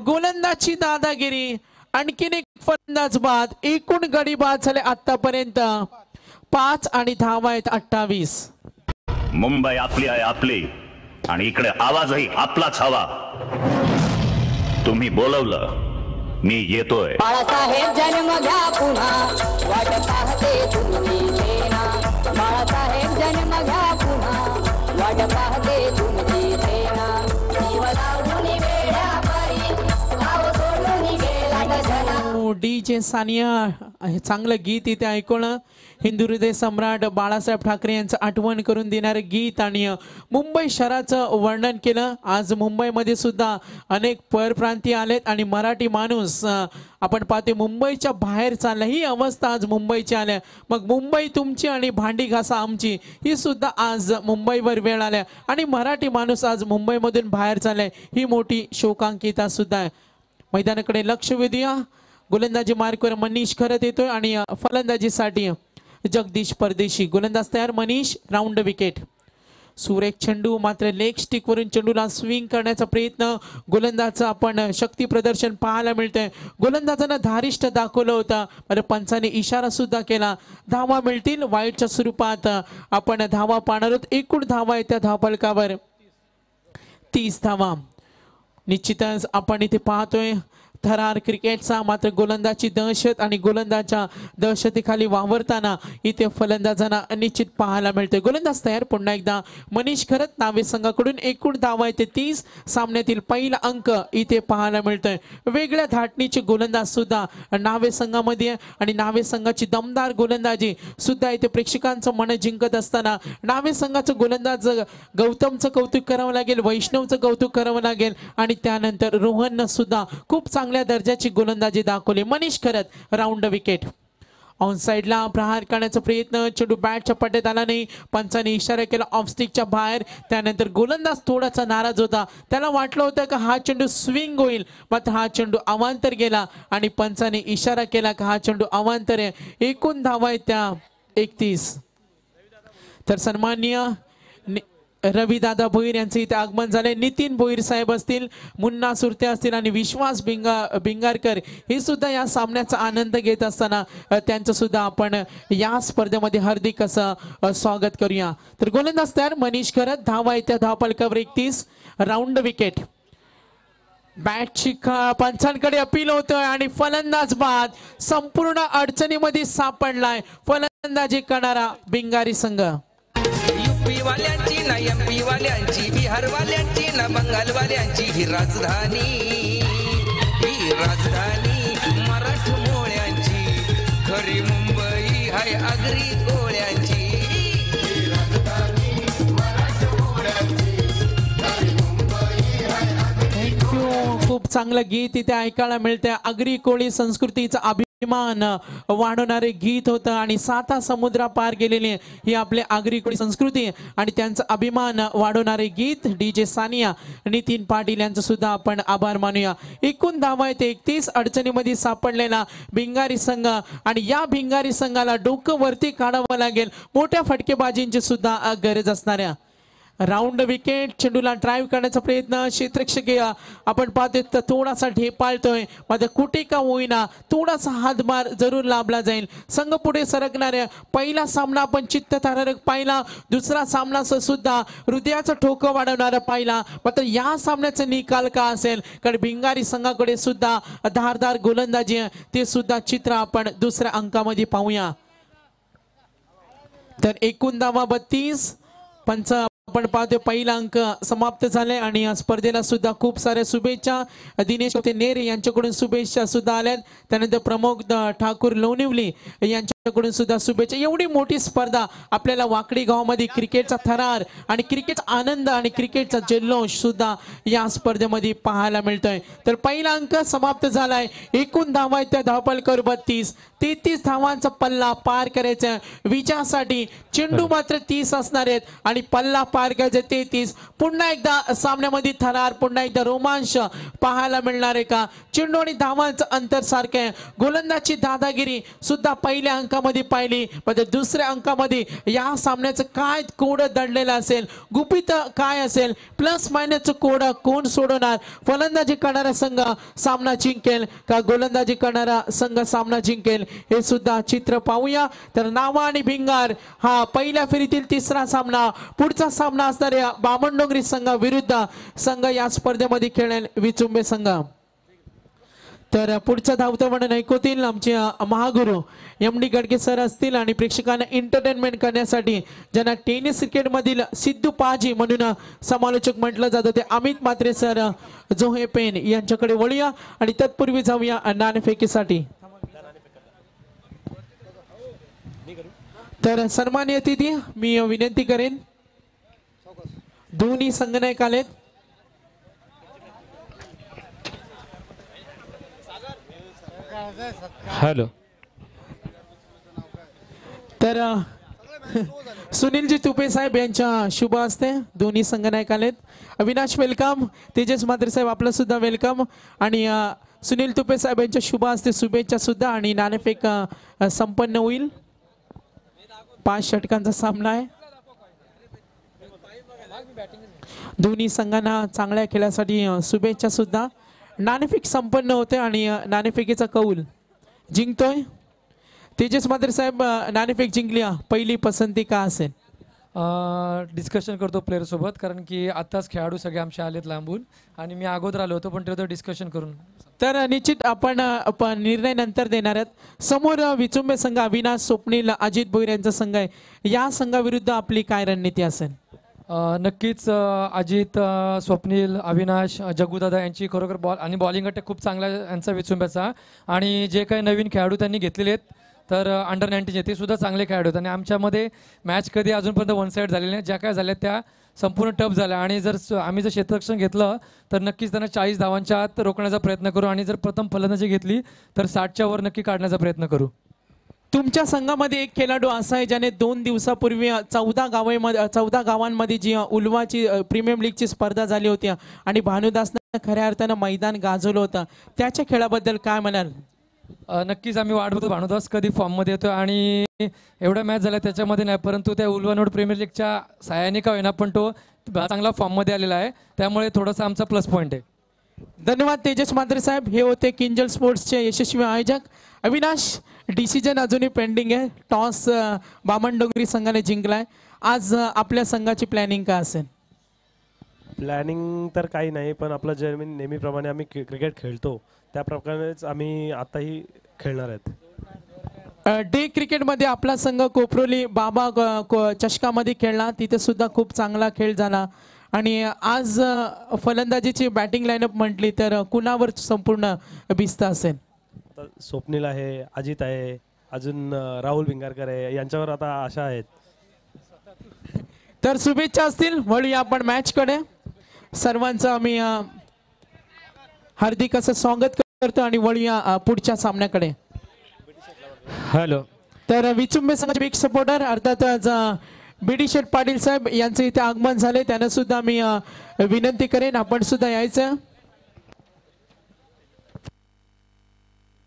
गोलंदाजची दादागिरी. आणखीन एक फलंदाज बाद. एकूण गडी बाद झाले आतापर्यंत 5 आणि धावा आहेत 28. मुंबई आपली आहे आपली आणि इकडे आवाजही आपलाच हवा. तुम्ही बोलवलं मी येतोय. बाळासाहेब जन्म घ्या पुन्हा वाट पाहते तुमची सेना. बाळासाहेब जन्म घ्या पुन्हा वाट पाहते तुमची सेना. जीव लावून वेड्या पायी गाव सोडून गेला गजना. DJ सानिया चांगलं गीत इथे ऐकवलं. हिंदू हृदय सम्राट बाळासाहेब ठाकरे यांचं आठवण करून देणारं गीत आणि मुंबई शहराचं वर्णन केलं. आज मुंबईमध्ये सुद्धा अनेक परप्रांतीय आलेत आणि मराठी माणूस आपण पाहते मुंबईच्या बाहेर चालला. ही अवस्था आज मुंबईची आल्या. मग मुंबई तुमची आणि भांडी घासा आमची ही सुद्धा आज मुंबईवर वेळ आल्या आणि मराठी माणूस आज मुंबईमधून बाहेर चाललाय. ही मोठी शोकांकिता सुद्धा आहे. मैदानाकडे लक्ष वेधूया. गोलंदाजी मार्कवर मनीष खरत येतोय आणि फलंदाजीसाठी जगदीश परदेशी. गोलंदाज तयार मनीष. Round wicket. सुरेख चेंडू मात्र लेग स्टिक वरून चेंडूला स्विंग करण्याचा प्रयत्न गोलंदाजाचं आपण शक्ती प्रदर्शन पाहायला मिळतंय. गोलंदाजानं धारिष्ट दाखवलं होतं. बरं पंचाने इशारा सुद्धा केला. धावा मिळतील वाईटच्या स्वरूपात आपण धावा पाहणार आहोत. एकूण धावा आहे त्या धावफलकावर 30 धावा. निश्चितच आपण इथे पाहतोय थरार क्रिकेटचा. मात्र गोलंदाजी दहशत आणि गोलंदाजच्या दहशतीखाली वावरताना इथे फलंदाजांना निश्चित पाहायला मिळते. गोलंदाज तयार. पुन्हा एकदा मनीष खरत नावे संघाकडून एकूण धावा येते 30. सामन्यातील पहिला अंक इथे पाहायला मिळतोय. वेगळ्या धाटणीचे गोलंदाज सुद्धा नावे संघामध्ये आणि नावे संघाची दमदार गोलंदाजी सुद्धा इथे प्रेक्षकांचं मन जिंकत असताना नावे संघाचं गोलंदाज गौतमचं कौतुक करावं लागेल. वैष्णवचं कौतुक करावं लागेल आणि त्यानंतर रोहननं सुद्धा खूप चांगल्या दर्जाची गोलंदाजी दाखवली. Manish Kharat. Round wicket. On साइडला प्रहार करण्याचा प्रयत्न. चेंडू बॅटच्या पट्ट्यात आला नाही. पंचाने इशारा केला ऑफ स्टिकच्या बाहेर. त्यानंतर गोलंदाज थोडासा नाराज होता. त्याला वाटलं होतं की हा चेंडू स्विंग होईल मात्र हा चेंडू अवांतर गेला आणि पंचाने इशारा केला की हा चेंडू अवांतर आहे. एकूण धावा आहेत त्या 31. तर सन्माननीय रविदादा भोईर यांचे इथे आगमन झाले. नितीन भोईर साहेब असतील, मुन्ना सुरते असतील आणि विश्वास भिंगारकर हे सुद्धा या सामन्याचा आनंद घेत असताना त्यांचं सुद्धा आपण या स्पर्धेमध्ये हार्दिक असं स्वागत करूया. तर गोलंदाज तयार मनीष खरत, धावा येत्या धावफलकावर 31, राऊंड विकेट. बॅटची पंचांकडे अपील होतोय आणि फलंदाज बाद संपूर्ण अडचणीमध्ये सापडलाय फलंदाजी करणारा भिंगारी संघ. यूपी वाल्यांची ना एमपी वाल्यांची, बिहार वाल्यांची ना बंगाल वाल्यांची ही राजधानी मराठमोळ्यांची, खरी मुंबई हाय आगरी कोळ्यांची. खूप चांगलं गीत इथे ऐकायला मिळते. आगरी कोळी संस्कृतीचा अभिमान वाढवणारे गीत होतं आणि 7 समुद्र पार गेलेले ही आपली आगरी कोळी संस्कृती आणि त्यांचा अभिमान वाढवणारे गीत. DJ सानिया, नितीन पाटील यांचं सुद्धा आपण आभार मानूया. एकूण धावा आहेत 31, अडचणीमध्ये सापडलेला भिंगारी संघ आणि या भिंगारी संघाला डोकं वरती काढावं लागेल. मोठ्या फटकेबाजींची सुद्धा गरज असणाऱ्या. राऊंड विकेट, चेंडूला ड्राईव्ह करण्याचा प्रयत्न, क्षेत्ररक्षक आपण पाहतोय तर थोडासा ढेपाळतोय, मात्र कुठे का होईना थोडासा हातभार जरूर लाभला जाईल. संघ पुढे सरकणाऱ्या. पहिला सामना आपण चित्तथरारक पाहिला, दुसरा सामना सुद्धा हृदयाचं ठोकं वाढवणारा पाहिला. मात्र या सामन्याचा निकाल का असेल, कारण भिंगारी संघाकडे सुद्धा धारदार गोलंदाजी ते सुद्धा चित्र आपण दुसऱ्या अंकामध्ये पाहूया. तर एकूण धावा 32, आपण पाहतोय पहिला अंक समाप्त झाले आणि या स्पर्धेला सुद्धा खूप साऱ्या शुभेच्छा. दिनेश नेरे यांच्याकडून शुभेच्छा सुद्धा आल्यात. त्यानंतर प्रमोद ठाकूर लोणिवली यांच्याकडून सुद्धा शुभेच्छा. एवढी मोठी स्पर्धा आपल्याला वाकडी गावामध्ये क्रिकेटचा थरार आणि क्रिकेटचा आनंद आणि क्रिकेटचा जल्लोष सुद्धा या स्पर्धेमध्ये पाहायला मिळतोय. तर पहिला अंक समाप्त झालाय. एकूण धावा आहेत त्या धावफलकावर 32, 33 धावांचा पल्ला पार करायचा विजयासाठी. चेंडू मात्र 30 असणार आहेत आणि पल्ला पार करायचा 33. पुन्हा एकदा सामन्यामध्ये थरार, पुन्हा एकदा रोमांच पाहायला मिळणार आहे का? चेंडू आणि धावांचं अंतर सारखं आहे. गोलंदाजी दादागिरी सुद्धा पहिल्या अंकामध्ये पाहिली, पण दुसऱ्या अंकामध्ये या सामन्याचं काय कोड दडलेलं असेल, गुपित काय असेल, प्लस मायनसचं कोड कोण सोडवणार? फलंदाजी करणारा संघ सामना जिंकेल का गोलंदाजी करणारा संघ सामना जिंकेल, हे सुद्धा चित्र पाहूया. तर नावा आणि भिंगार हा पहिल्या फेरीतील तिसरा सामना. पुढचा सामना असणाऱ्या बामणडोंगरी संघाविरुद्ध संघ या स्पर्धेमध्ये खेळेल विचुंबे संघ. तर पुढचं धावतं म्हणून ऐकवतील आमचे महागुरु MD गडके सर असतील आणि प्रेक्षकांना एंटरटेनमेंट करण्यासाठी ज्यांना टेनिस क्रिकेटमधील सिद्धू पाजी म्हणून समालोचक म्हटलं जातं ते अमित म्हात्रे सर जोहे पेन यांच्याकडे वळूया आणि तत्पूर्वी जाऊया नाणेफेकीसाठी. तर सन्माननीय अतिथी, मी विनंती करेन, दोन्ही संघनायक आलेत. हॅलो. तर सुनीलजी तुपे साहेब यांच्या शुभ हस्ते दोन्ही संघनायक आलेत. अविनाश वेलकम, तेजस म्हात्रे साहेब आपलं सुद्धा वेलकम आणि सुनील तुपे साहेब यांच्या शुभ हस्ते शुभेच्छा सुद्धा. आणि नाणेफेक संपन्न होईल. 5 षटकांचा सामना आहे. दोन्ही संघांना चांगल्या खेळासाठी शुभेच्छा सुद्धा. नाणेफेक संपन्न होते आणि नाणेफेकीचा कौल जिंकतोय तेजस म्हात्रे साहेब. नाणेफेक जिंकली, पहिली पसंती का असेल? डिस्कशन करतो प्लेयर सोबत, कारण की आत्ताच खेळाडू सगळे आमचे आलेत लांबून आणि मी अगोदर आलो होतो, पण ते डिस्कशन करून. तर निश्चित आपण निर्णय नंतर देणार आहेत. समोर विचुंबे संघ अविनाश, स्वप्नील, अजित भोईर यांचा संघ आहे. या संघाविरुद्ध आपली काय रणनीती असेल? नक्कीच अजित, स्वप्नील, अविनाश, जग्गूदादा यांची खरोखर आणि बॉलिंग अटॅक खूप चांगला यांचा विचुंब्याचा. आणि जे काही नवीन खेळाडू त्यांनी घेतलेले आहेत तर अंडर 19 ते सुद्धा चांगले खेळाडू आहेत. आणि आमच्यामध्ये मॅच कधी अजूनपर्यंत वन साईड झालेली नाही. ज्या काय झाल्या त्या संपूर्ण टफ झाल्या. आणि जर आम्ही जर क्षेत्ररक्षण घेतलं तर नक्कीच त्यांना 40 धावांच्या आत रोखण्याचा प्रयत्न करू आणि जर प्रथम फलंदाजी घेतली तर 60च्या वर नक्की काढण्याचा प्रयत्न करू. तुमच्या संघामध्ये एक खेळाडू असा आहे ज्याने 2 दिवसापूर्वी 14 गावांमध्ये जी उल्वाची प्रीमियम लीगची स्पर्धा झाली होती आणि भानुदासनं खऱ्या अर्थानं मैदान गाजवलं होतं, त्याच्या खेळाबद्दल काय म्हणाल? नक्कीच आम्ही वाट बघतो भानुदास कधी फॉर्ममध्ये येतो आणि एवढ्या मॅच झाल्या त्याच्यामध्ये नाही, परंतु त्या उल्हानोड प्रीमियर लीगच्या साहाय्याने का होईना पण तो चांगला फॉर्ममध्ये आलेला आहे, त्यामुळे थोडासा आमचा प्लस पॉईंट आहे. धन्यवाद तेजस मात्रे साहेब. हे होते किंजल स्पोर्ट्सचे यशस्वी आयोजक. अविनाश, डिसिजन अजूनही पेंडिंग आहे. टॉस बामणडोंगरी संघाने जिंकलाय. आज आपल्या संघाची प्लॅनिंग काय असेल? प्लॅनिंग तर काही नाही, पण आपलं जे नेहमीप्रमाणे आम्ही क्रिकेट खेळतो त्याप्रमाणेच आम्ही आताही खेळणार आहेत. डे क्रिकेटमध्ये आपला संघ कोपरोली बाबा चषकामध्ये खेळला, तिथे सुद्धा खूप चांगला खेळ झाला. आणि आज फलंदाजीची बॅटिंग लाईनअप म्हटली तर कुणावर संपूर्ण भिस्त असेल? तर स्वप्नील आहे, अजित आहे, अजून राहुल भिंगारकर आहे, यांच्यावर आता आशा आहेत. तर शुभेच्छा असतील. वळूया आपण मॅचकडे. सर्वांचं आम्ही हार्दिक असं स्वागत करतो आणि वळूया पुढच्या सामन्याकडे. हॅलो. तर विचुंबे संघाचे बिग सपोर्टर अर्थातच बीडी शेठ पाटील साहेब यांचे इथे आगमन झाले, त्यांना सुद्धा मी विनंती करेन आपण सुद्धा यायचं.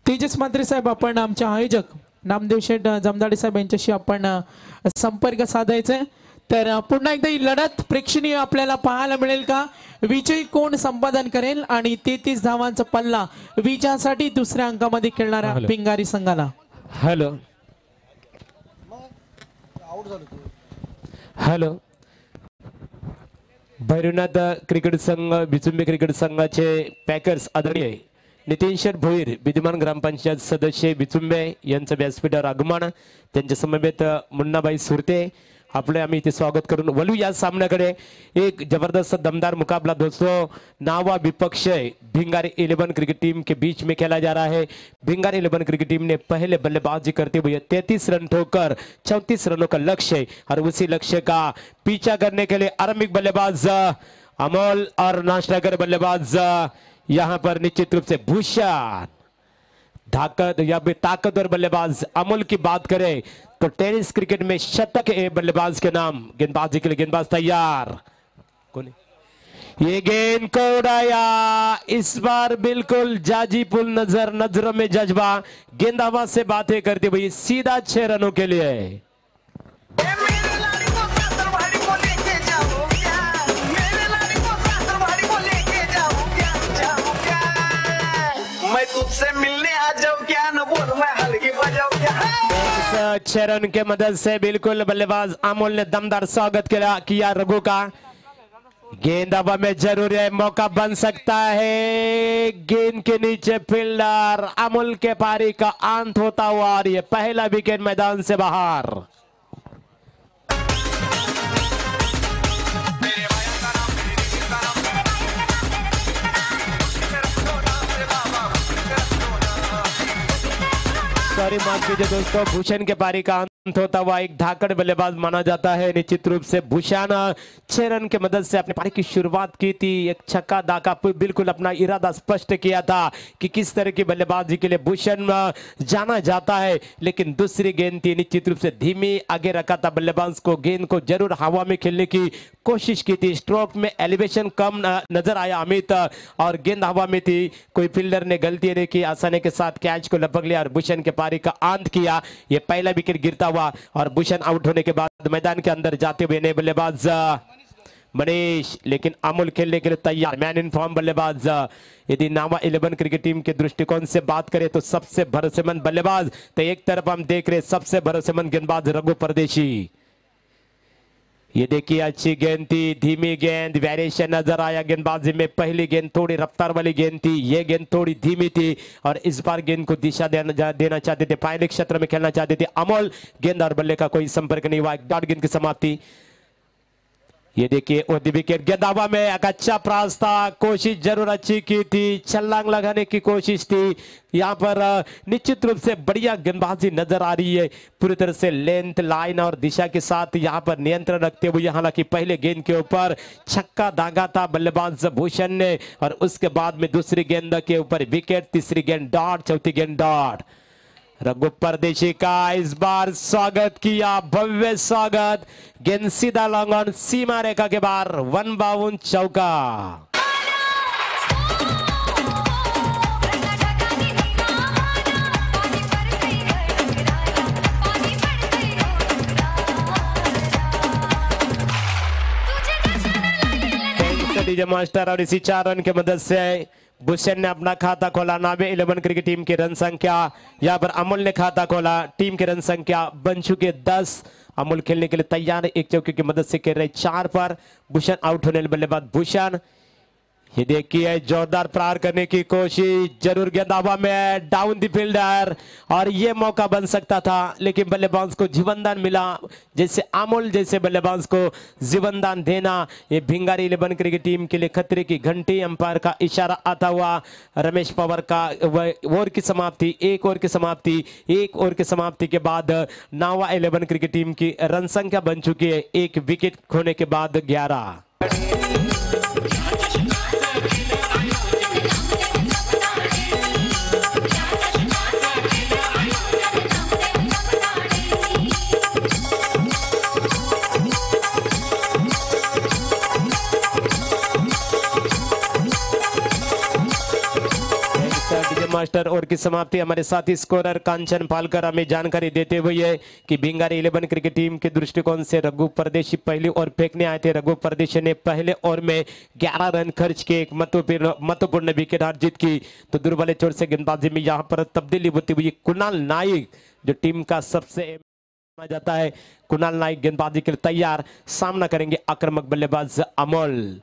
तेजस मात्रे साहेब, आपण आमचे आयोजक नामदेव शेठ जमदाडे साहेब यांच्याशी आपण संपर्क साधायचा. तर पुन्हा एकदा ही लढत प्रेक्षणीय आपल्याला पाहायला मिळेल का? विजयी कोण संपादन करेल आणि 33 धावांचा पल्ला विजयासाठी दुसऱ्या अंकामध्ये खेळणाऱ्या पिंगारी संघाला. हॅलो. हॅलो. भैरवनाथ क्रिकेट संघ बिचुंबे क्रिकेट संघाचे पॅकर्स आदरणीय नितीन शेठ भोईर, विद्यमान ग्रामपंचायत सदस्य बिचुंबे यांचं व्यासपीठावर आगमन. त्यांच्या समवेत मुन्नाबाई सुरते आपले आम्ही इथे स्वागत करून वलू या सामन्याकडे. एक जबरदस्त दमदार मुकाबला दोस्तों, नावा विपक्ष भिंगारी 11 क्रिकेट टीम के बीच में खेला जा रहा है. भिंगारी 11 क्रिकेट टीम ने पहले बल्लेबाजी करते हुए 33 रन ठोकर 34 रनों का लक्ष्य है और उसी लक्ष्य का पीछा करने के लिए आरंभिक बल्लेबाज अमोल और नाश्तागर बल्लेबाज यहाँ पर निश्चित रूप से भूषण ताकतवर बल्लेबाज अमोल की बात करें तो टेनिस क्रिकेट में शतक है बल्लेबाज के नाम. गेंदबाजी के लिए गेंदबाज तैयार. कौन है? ये गेंद को उड़ाया. इस बार बिल्कुल जाजीपुल नजरों में जज्बा. गेंद हवा से बातें करते हुए सीधा 6 रनों के लिए. मैं तुझसे मिलने आ जाऊं क्या, न बोल मैं हल्की बजाऊं क्या. 6 रन के मदद से बिल्कुल बल्लेबाज अमोल ने दमदार स्वागत किया रघु का. गेंद हवा में जरूर है, मौका बन सकता है. गेंद के नीचे फील्डर अमोल के पारी का अंत होता हुआ और ये पहला विकेट मैदान से बाहर. सॉरी माफ कीजिए दोस्तों, भूषण के पारी का अंत होता हुआ एक धाकड़ बल्लेबाज माना जाता है. निश्चित रूप से भूषण 6 रन की मदद से अपने पारी की शुरुआत की थी. एक छक्का दागा, बिल्कुल अपना इरादा स्पष्ट किया था कि किस तरह की बल्लेबाजी के लिए भूषण जाना जाता है. लेकिन दूसरी गेंद थी, निश्चित रूप से धीमी आगे रखा था बल्लेबाज को. गेंद को जरूर हवा में खेलने की कोशिश की थी. स्ट्रोक में एलिवेशन कम नजर आया अमित और गेंद हवा में थी. कोई फील्डर ने गलती नहीं की, आसानी के साथ कैच को लपक लिया और भूषण के पारी का अंत किया. ये पहला विकेट गिरता हुआ और भूषण आउट होने के बाद मैदान के अंदर जाते हुए नए बल्लेबाज मनीष, लेकिन अमोल खेलने के लिए तैयार. मैन इन फॉर्म बल्लेबाज. यदि नावा 11 क्रिकेट टीम के दृष्टिकोण से बात करें तो सबसे भरोसेमंद बल्लेबाज तो एक तरफ हम देख रहे सबसे भरोसेमंद गेंदबाज रघु परदेशी. ये देखिए अच्छी गेंद थी, धीमी गेंद, वेरिएशन नजर आया गेंदबाजी में. पहली गेंद थोड़ी रफ्तार वाली गेंद थी, ये गेंद थोड़ी धीमी थी और इस बार गेंद को दिशा देना चाहते थे, फाइनल क्षेत्र में खेलना चाहते थे अमोल. गेंद और बल्ले का कोई संपर्क नहीं हुआ. एक डॉट गेंद की समाप्ति. ये देखिए विकेट. गेंद हवा में एक अच्छा प्रयास था, कोशिश जरूर अच्छी की थी, छलांग लगाने की कोशिश थी. यहाँ पर निश्चित रूप से बढ़िया गेंदबाजी नजर आ रही है. पूरी तरह से लेंथ, लाइन और दिशा के साथ यहाँ पर नियंत्रण रखते हुए. हालांकि पहले गेंद के ऊपर छक्का दागा था बल्लेबाज भूषण ने और उसके बाद में दूसरी गेंद के ऊपर विकेट, तीसरी गेंद डॉट, चौथी गेंद डॉट. रघु परदेशी का इस बार स्वागत किया, भव्य स्वागत. गेंद सीधा लॉन्ग ऑन सीमा रेखा के बाहर. 1 बाउंड चौका. डीजे मास्टर और इसी 4 रन की मदद से भूषण ने अपना खाता खोला। नावे 11 क्रिकेट टीम की रन संख्या, यहाँ पर अमोल ने खाता खोला। टीम की रन संख्या बन चुकी है 10। अमोल खेलने के लिए तैयार है, एक चौके की मदद से खेल रहे 4 पर। भूषण आउट होने बल्लेबाज भूषण। ये देखिए जोरदार प्रहार करने की कोशिश, जरूर गेंद हवा में, डाउन द फील्डर, और ये मौका बन सकता था लेकिन बल्लेबाज को जीवनदान मिला। जैसे अमोल जैसे बल्लेबाज को जीवनदान देना, ये भिंगारी 11 क्रिकेट टीम के लिए खतरे की घंटी। अंपायर का इशारा आता हुआ रमेश पवार का ओवर की समाप्ति, एक ओवर की समाप्ति। एक ओवर की समाप्ति के बाद नावा 11 क्रिकेट टीम की रन संख्या बन चुकी है, एक विकेट खोने के बाद 11। मास्टर ओवर की समाप्ति। हमारे साथी स्कोरर कांचन पालकर हमें जानकारी देते हुए कि भिंगारी 11 क्रिकेट टीम के दृष्टिकोण से रघु परदेशी पहली ओवर फेंकने आए थे। रघु परदेशी ने पहले ओवर में 11 रन खर्च के एक महत्वपूर्ण विकेट हार जीत की। तो दुर्बल चोट से गेंदबाजी में यहाँ पर तब्दीली होती हुई कुणाल नाइक, जो टीम का सबसे माना जाता है, कुणाल नाइक गेंदबाजी के लिए तैयार। सामना करेंगे आक्रामक बल्लेबाज अमोल।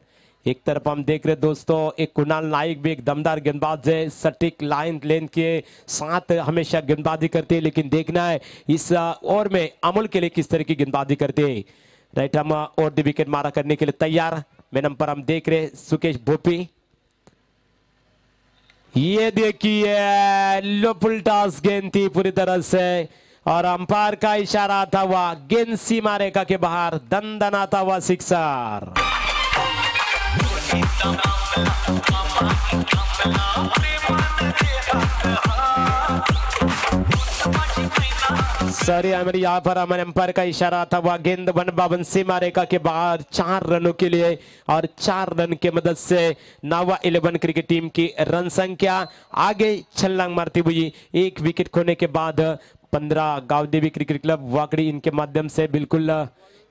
एक तरफ हम देख रहे दोस्तों, एक कुणाल नाइक भी एक दमदार गेंदबाज है, सटीक लाइन लेन के साथ हमेशा गेंदबाजी करते हैं। लेकिन देखना है इस ओवर में अमोल के लिए किस तरह की गेंदबाजी करते हैं। राइट, हम और दी विकेट मारा करने के लिए तैयार। मैनम पर हम देख रहे सुकेश भोपी। ये देखिए लो फुलटास गेंद थी पूरी तरह से, और अंपायर का इशारा आता हुआ गेंद सीमा रेखा के बाहर, दंदनाता हुआ सिक्सर। सॉरी, हमारे यहाँ पर हमारे अंपायर का इशारा था, वह गेंद 52 सीमा रेखा के बाहर 4 रनों के लिए, और 4 रन के मदद से नावा 11 क्रिकेट टीम की रन संख्या आगे छलांग मारती हुई। एक विकेट खोने के बाद 15 गावदेवी क्रिकेट क्लब वाकडी इनके माध्यम से बिल्कुल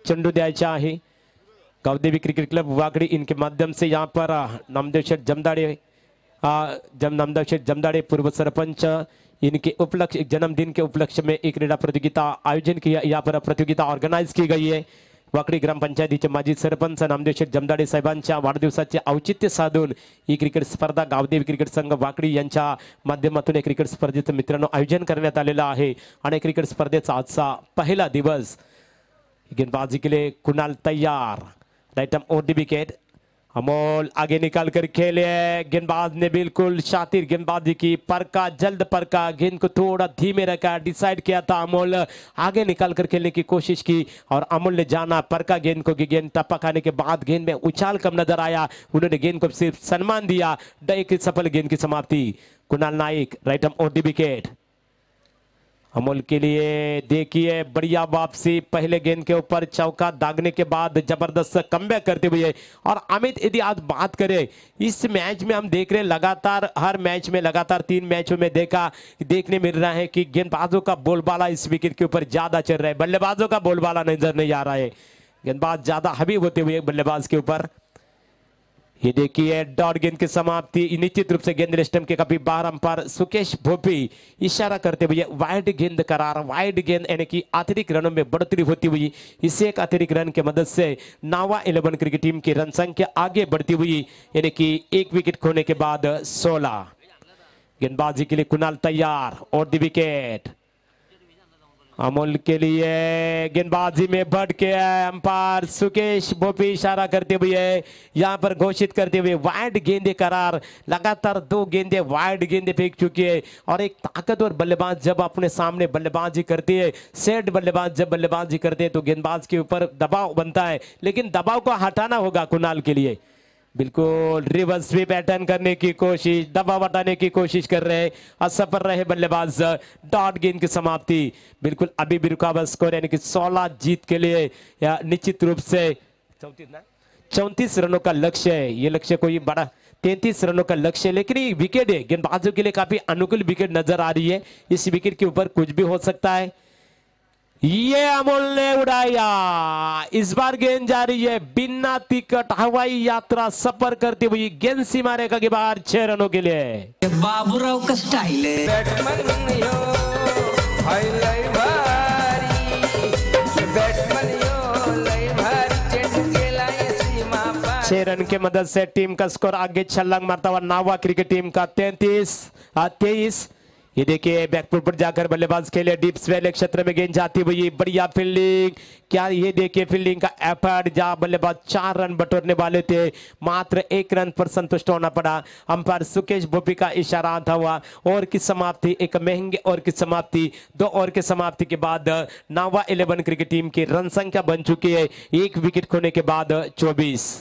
चंडू द्यायचा आहे। गावदेवी क्रिकेट क्लब वाकडी इनके माध्यम से यहाँ पर नामदेव शेठ जमदाड़े पूर्व सरपंच, इनके उपलक्ष्य जन्मदिन के उपलक्ष्य में एक क्रीडा प्रतियोगिता आयोजन किया। यहाँ पर प्रतियोगिता ऑर्गनाइज की गई है। वाकडी ग्रामपंचायतीचे माजी सरपंच नामदेव शेठ जमदाडे साहेबांच्या वाढदिवसाचे औचित्य साधून ही क्रिकेट स्पर्धा गावदेवी क्रिकेट संघ वाकडी यांच्या माध्यमातून एक क्रिकेट स्पर्धेचं मित्रांनो आयोजन करण्यात आलेलं आहे। आणि क्रिकेट स्पर्धेचा आजचा पहिला दिवस। गेंदबाजी के लिए कुणाल तैयार। Right arm over the wicket, Amol आगे निकाल कर खेले, गेंदबाज ने बिल्कुल शातिर गेंदबाजी की, परका जल्द परका, गेंद को थोड़ा धीमे रखा, डिसाइड किया था अमोल, आगे निकाल कर खेलने की कोशिश की और अमोल ने जाना परका गेंद को, गेंद टप्पा खाने के बाद गेंद में उछाल कम नजर आया, उन्होंने गेंद को सिर्फ सम्मान दिया। एक सफल गेंद की समाप्ति। Kunal Naik right arm over the wicket. Amol के लिए देखिए बढ़िया वापसी, पहले गेंद के ऊपर चौका दागने के बाद जबरदस्त कमबैक करते हुए। और अमित यदि आज बात करें इस मैच में, हम देख रहे हैं लगातार हर मैच में, लगातार 3 मैचों में देखने मिल रहा है कि गेंदबाजों का बोलबाला इस विकेट के ऊपर ज्यादा चल रहा है, बल्लेबाजों का बोलबाला नजर नहीं आ रहा है। गेंदबाज ज्यादा हावी होते हुए बल्लेबाज के ऊपर। ये देखिए डॉट गेंद की समाप्ति, निश्चित रूप से गेंद स्टंप के काफी बाहर अंपायर सुकेश भोपी इशारा करते हुए वाइड गेंद करार, वाइड गेंद यानी कि अतिरिक्त रनों में बढ़ोतरी होती हुई। इसे एक अतिरिक्त रन की मदद से नावा 11 क्रिकेट टीम की रन संख्या आगे बढ़ती हुई, यानी कि एक विकेट खोने के बाद 16। गेंदबाजी के लिए कुणाल तैयार और द विकेट। अमोल के लिए गेंदबाजी में बढ़ के अंपायर सुकेश भोपी इशारा करते हुए यहां पर घोषित करते हुए वाइड गेंदे करार। लगातार 2 गेंदे वाइड गेंदे फेंक चुकी है और एक ताकतवर बल्लेबाज जब अपने सामने बल्लेबाजी करती है, सेट बल्लेबाज जब बल्लेबाजी करते हैं तो गेंदबाज के ऊपर दबाव बनता है, लेकिन दबाव को हटाना होगा कुणाल के लिए। बिल्कुल रिवर्स स्वीप अटैक करने की कोशिश, दबाव हटाने की कोशिश कर रहे, असफल रहे बल्लेबाज। डॉट गेंद की समाप्ति, बिल्कुल अभी भी रुका हुआ स्कोर यानी कि 16 जीत के लिए या निश्चित रूप से 34 रनों का लक्ष्य है। ये लक्ष्य कोई बड़ा 33 रनों का लक्ष्य है, लेकिन ये विकेट है गेंदबाजों के लिए काफी अनुकूल विकेट नजर आ रही है। इस विकेट के ऊपर कुछ भी हो सकता है। ये अमोल ने उड़ाया। इस बार गेंद जा रही है बिना टिकट हवाई यात्रा सफर करती हुई गेंद सीमा रेखा के बाहर 6 रनों के लिए। बाबूराव का स्टाइल है बॅट्समन यो हाय लय भारी बॅट्समन यो लय भारी चेंडू केलाय सीमा पार। 6 रन के मदद से टीम का स्कोर आगे छलांग मारता हुआ नावा क्रिकेट टीम का 23 ये देखिए बैकफुट पर जाकर बल्लेबाज खेले डीप स्वेल क्षेत्र में गेंद जाती हुई बढ़िया फील्डिंग। क्या ये देखिए फील्डिंग का एफर्ट जहां बल्लेबाज 4 रन बटोरने वाले थे मात्र 1 रन पर संतुष्ट होना पड़ा। अंपायर सुकेश भोपी का इशारा आता हुआ ओवर की समाप्ति एक महंगे ओवर की समाप्ति 2 ओवर की समाप्ति के बाद नावा 11 क्रिकेट टीम की रन संख्या बन चुकी है 1 विकेट खोने के बाद 24।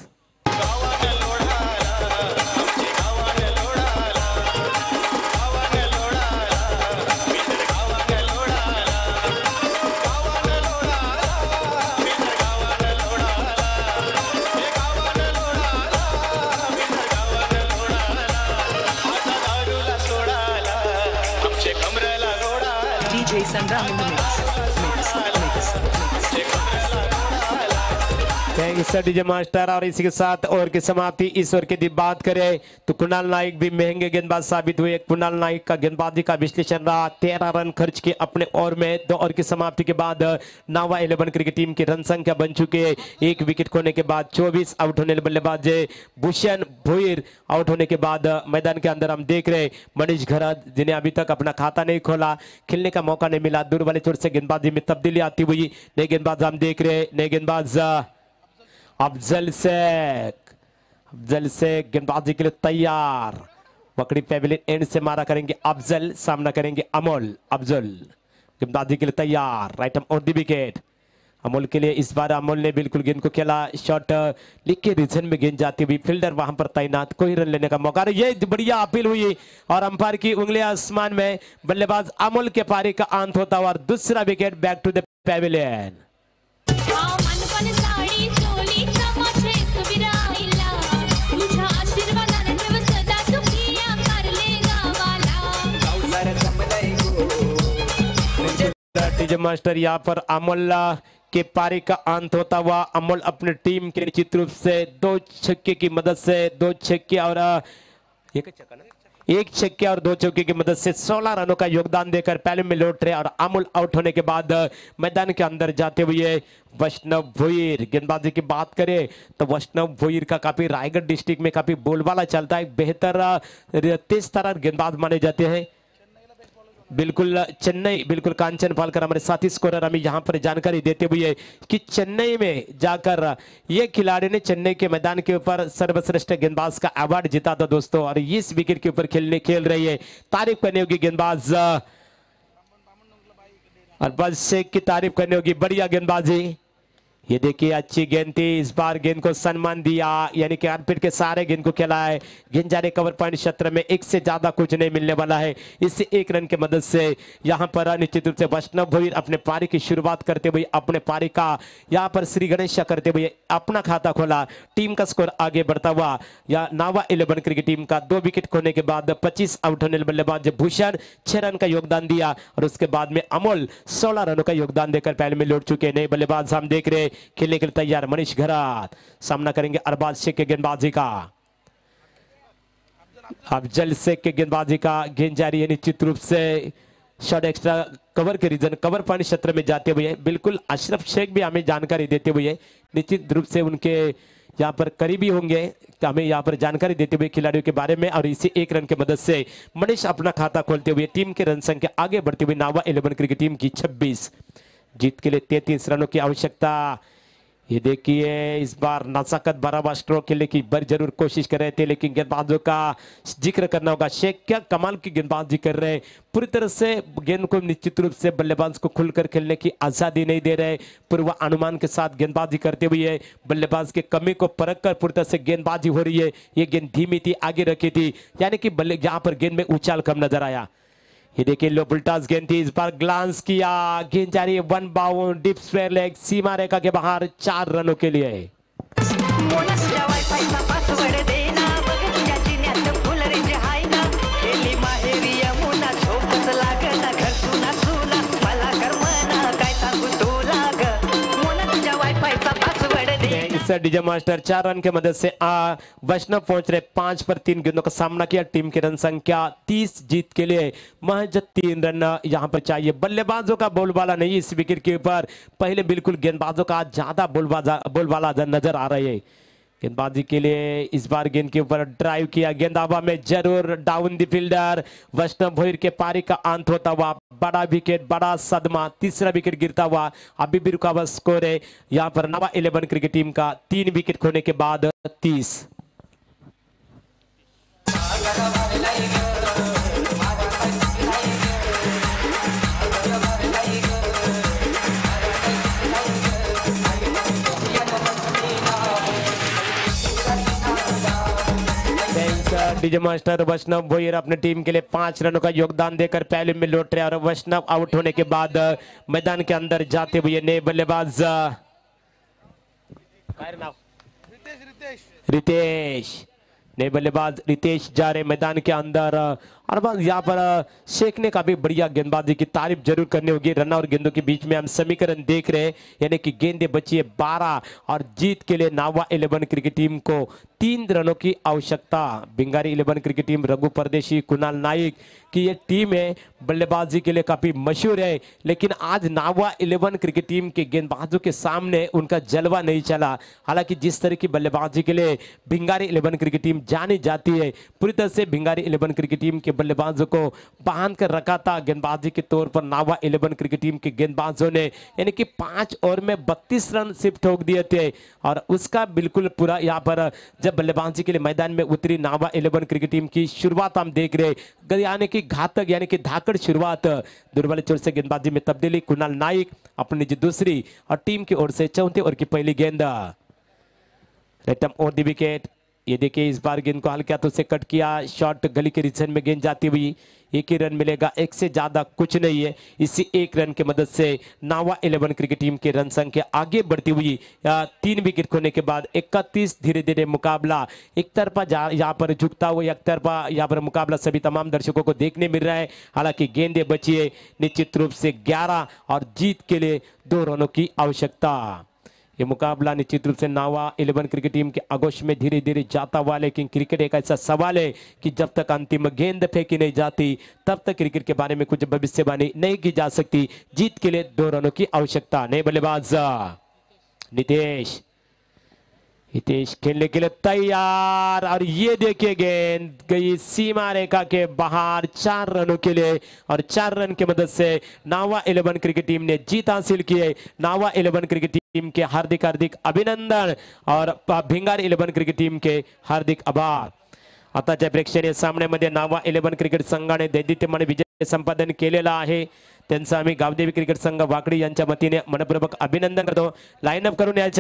DJ Sandra in the mix. Thanks DJ master. और इसी के साथ ओवर की समाप्ति इस ओवर की बात करें तो कुणाल नाइक भी महंगे गेंदबाज साबित हुए। कुणाल नाइक का गेंदबाजी का विश्लेषण रहा 13 रन खर्च के अपने ओवर में 2 ओवर की समाप्ति के बाद नावा 11 क्रिकेट टीम की रन संख्या बन चुकी है 1 विकेट खोने के बाद 24। आउट होने वाले बल्लेबाज भूषण भोईर आउट होने के बाद मैदान के अंदर हम देख रहे मनीष घरत जिन्हें अभी तक अपना खाता नहीं खोला खेलने का मौका नहीं मिला। दूर वाले चोट से गेंदबाजी में तब्दीली आती हुई नए गेंदबाज हम देख रहे नए गेंदबाज अफजल शेख गेंदबाजी के लिए तैयार। पकड़ी पेविलियन एंड से मारा करेंगे अफजल सामना करेंगे अमोल। अफजल गेंदबाजी के लिए तैयार right arm on the wicket. Amol के लिए इस बार अमोल ने बिल्कुल गेंद को खेला शॉट लिख के रीजन में गेंद जाती हुई फील्डर वहां पर तैनात कोई रन लेने का मौका नहीं। ये बढ़िया अपील हुई और अंपायर की उंगलियां आसमान में बल्लेबाज अमोल के पारी का अंत होता हुआ और दूसरा wicket back to the pavilion. DJ master यहाँ पर अमोल के पारी का अंत होता हुआ अमोल अपने टीम के निश्चित रूप से 2 छक्के की मदद से 2 छक्के और एक छक्के और 2 चौके की मदद से 16 रनों का योगदान देकर पहले में लौट रहे। और अमोल आउट होने के बाद मैदान के अंदर जाते हुए वैष्णव भोईर गेंदबाजी की बात करें तो वैष्णव भोईर का काफी रायगढ़ डिस्ट्रिक्ट में काफी बोलबाला चलता है। बेहतर तेज तरार गेंदबाज माने जाते हैं। बिल्कुल चेन्नई बिल्कुल कांचन पालकर हमारे साथी स्कोरर हमें यहाँ पर जानकारी देते हुए कि चेन्नई में जाकर ये खिलाड़ी ने चेन्नई के मैदान के ऊपर सर्वश्रेष्ठ गेंदबाज का अवार्ड जीता था दोस्तों। और इस विकेट के ऊपर खेल रही है तारीफ करने होगी गेंदबाज अरबाज शेख की तारीफ करने होगी बढ़िया गेंदबाजी। ये देखिए अच्छी गेंद थी इस बार गेंद को सम्मान दिया यानी कि आर्मपिट के सारे गेंद को खेला है। गेंद जा रहे कवर पॉइंट क्षेत्र में 1 से ज्यादा कुछ नहीं मिलने वाला है। इससे 1 रन की मदद से यहां पर निश्चित रूप से वैष्णव भोईर अपने पारी की शुरुआत करते हुए अपने पारी का यहां पर श्री गणेश करते हुए अपना खाता खोला। टीम का स्कोर आगे बढ़ता हुआ या नावा 11 क्रिकेट टीम का 2 विकेट खोने के बाद 25 आउट होने बल्लेबाज भूषण 6 रन का योगदान दिया और उसके बाद में अमोल 16 रनों का योगदान देकर पहले में लौट चुके। नए बल्लेबाज हम देख रहे खेलने के लिए तैयार मनीष घरात सामना करेंगे अरबाज शेख के गेंदबाजी का। अफजल शेख के गेंदबाजी का गेंद जारी है निश्चित रूप से शॉट एक्स्ट्रा कवर के रीजन कवर पॉइंट क्षेत्र में जाते हुए बिल्कुल अशरफ शेख भी हमें जानकारी देते हुए निश्चित रूप से उनके यहाँ पर करीबी होंगे हमें यहाँ पर जानकारी देते हुए खिलाड़ियों के बारे में। और इसी 1 रन की मदद से मनीष अपना खाता खोलते हुए टीम के रन संख्या आगे बढ़ती हुई नावा 11 क्रिकेट टीम की 26 जीत के लिए 33 रनों की आवश्यकता। ये देखिए इस बार नजाकत बराबर स्ट्रोक खेलने की बड़ी जरूर कोशिश कर रहे थे लेकिन गेंदबाजों का जिक्र करना होगा। शेख क्या कमाल की गेंदबाजी कर रहे हैं पूरी तरह से गेंद को निश्चित रूप से बल्लेबाज को खुलकर खेलने की आजादी नहीं दे रहे। पूर्व अनुमान के साथ गेंदबाजी करते हुए बल्लेबाज के कमी को परख कर पूरी तरह से गेंदबाजी हो रही है। ये गेंद धीमी थी आगे रखी थी यानी कि बल्ले यहाँ पर गेंद में उछाल कम नजर आया। ये देखिए लो बुल्टास गेंद थी इस बार ग्लांस किया गेंद जा रही है 1 बाउंड डीप स्क्वायर लेग सीमा रेखा के बाहर 4 रनों के लिए। गड़बड़ दे इस डीजे मास्टर 4 रन के मदद से वैष्णव पहुंच रहे 5 पर 3 गेंदों का सामना किया। टीम की रन संख्या 30 जीत के लिए महज 3 रन यहां पर चाहिए। बल्लेबाजों का बोलबाला नहीं इस विकेट के ऊपर, पहले बिल्कुल गेंदबाजों का ज्यादा बोलबाला नजर आ रहा है। गेंदबाजी के लिए इस बार गेंद के ऊपर ड्राइव किया, गेंद हवा में जरूर डाउन द फील्डर। वैष्णव भोईर के पारी का अंत होता हुआ बड़ा विकेट, बड़ा सदमा, तीसरा विकेट गिरता हुआ अभी भी रुका हुआ स्कोर है यहाँ पर नवा 11 क्रिकेट टीम का 3 विकेट खोने के बाद 30। डीजे मास्टर वैष्णव भोईर अपने टीम के लिए 5 रनों का योगदान देकर पहले में लौट रहे और वैष्णव आउट होने के बाद मैदान के अंदर जाते हुए नए बल्लेबाज रितेश, नए बल्लेबाज रितेश जा रहे मैदान के अंदर। और बस यहाँ पर शेख ने काफी बढ़िया गेंदबाजी की तारीफ जरूर करनी होगी। रन और गेंदों के बीच में हम समीकरण देख रहे हैं, यानी कि गेंदे बची है 12 और जीत के लिए नावा 11 क्रिकेट टीम को 3 रनों की आवश्यकता। भिंगारी 11 क्रिकेट टीम रघु परदेशी, कुणाल नाइक की ये टीम है, बल्लेबाजी के लिए काफी मशहूर है, लेकिन आज नावा 11 क्रिकेट टीम के गेंदबाजों के सामने उनका जलवा नहीं चला। हालांकि जिस तरह की बल्लेबाजी के लिए भिंगारी 11 क्रिकेट टीम जानी जाती है, पूरी तरह से भिंगारी 11 क्रिकेट टीम के बल्लेबाजों को बांध कर रखा था गेंदबाजी के तौर पर नावा 11 क्रिकेट टीम के गेंदबाजों ने, यानी कि 5 ओवर में 32 रन सिर्फ ठोक दिए थे। और उसका बिल्कुल पूरा यहाँ पर जब बल्लेबाजी के लिए मैदान में उतरी नावा 11 क्रिकेट टीम की शुरुआत हम देख रहे, यानी कि घातक यानी कि धाकड़ शुरुआत। दुर्बल चोट से गेंदबाजी में तब्दीली, कुणाल नाइक अपनी जी दूसरी और टीम की ओर से चौथे ओवर की पहली गेंद, रिटर्न ऑन द विकेट। ये देखिए इस बार गेंद को हल्के हाथों से कट किया, शॉट गली के रीजन में गेंद जाती हुई, 1 ही रन मिलेगा, 1 से ज्यादा कुछ नहीं है। इसी 1 रन की मदद से नावा 11 क्रिकेट टीम की रन संख्या आगे बढ़ती हुई 3 विकेट खोने के बाद 31। धीरे धीरे मुकाबला एक तरफा यहाँ पर झुकता हुआ एक तरफा यहाँ पर मुकाबला सभी तमाम दर्शकों को देखने मिल रहा है। हालांकि गेंदें बची है निश्चित रूप से 11 और जीत के लिए 2 रनों की आवश्यकता। ये मुकाबला निश्चित रूप से नावा 11 क्रिकेट टीम के आगोश में धीरे धीरे जाता हुआ, लेकिन क्रिकेट एक ऐसा सवाल है कि जब तक अंतिम गेंद फेंकी नहीं जाती तब तक क्रिकेट के बारे में कुछ भविष्यवाणी नहीं की जा सकती। जीत के लिए 2 रनों की आवश्यकता। नए बल्लेबाज हितेश खेलने के लिए तैयार और ये देखिए गेंद गई सीमा रेखा के बाहर 4 रनों के लिए और 4 रन की मदद से नावा 11 क्रिकेट टीम ने जीत हासिल की है। नावा 11 क्रिकेट टीम के हार्दिक हार्दिक अभिनंदन और भिंगारी 11 क्रिकेट टीम के हार्दिक आभार। आताच्या प्रेक्षणीय सामन्यामध्ये नावा 11 क्रिकेट संघाने दैदित्यमाने विजय संपादन केलेला आहे। त्यांचं आम्ही गावदेवी क्रिकेट संघ वाकडी यांच्या वतीने मनपूर्वक अभिनंदन करतो। लाईन अप करून यायचं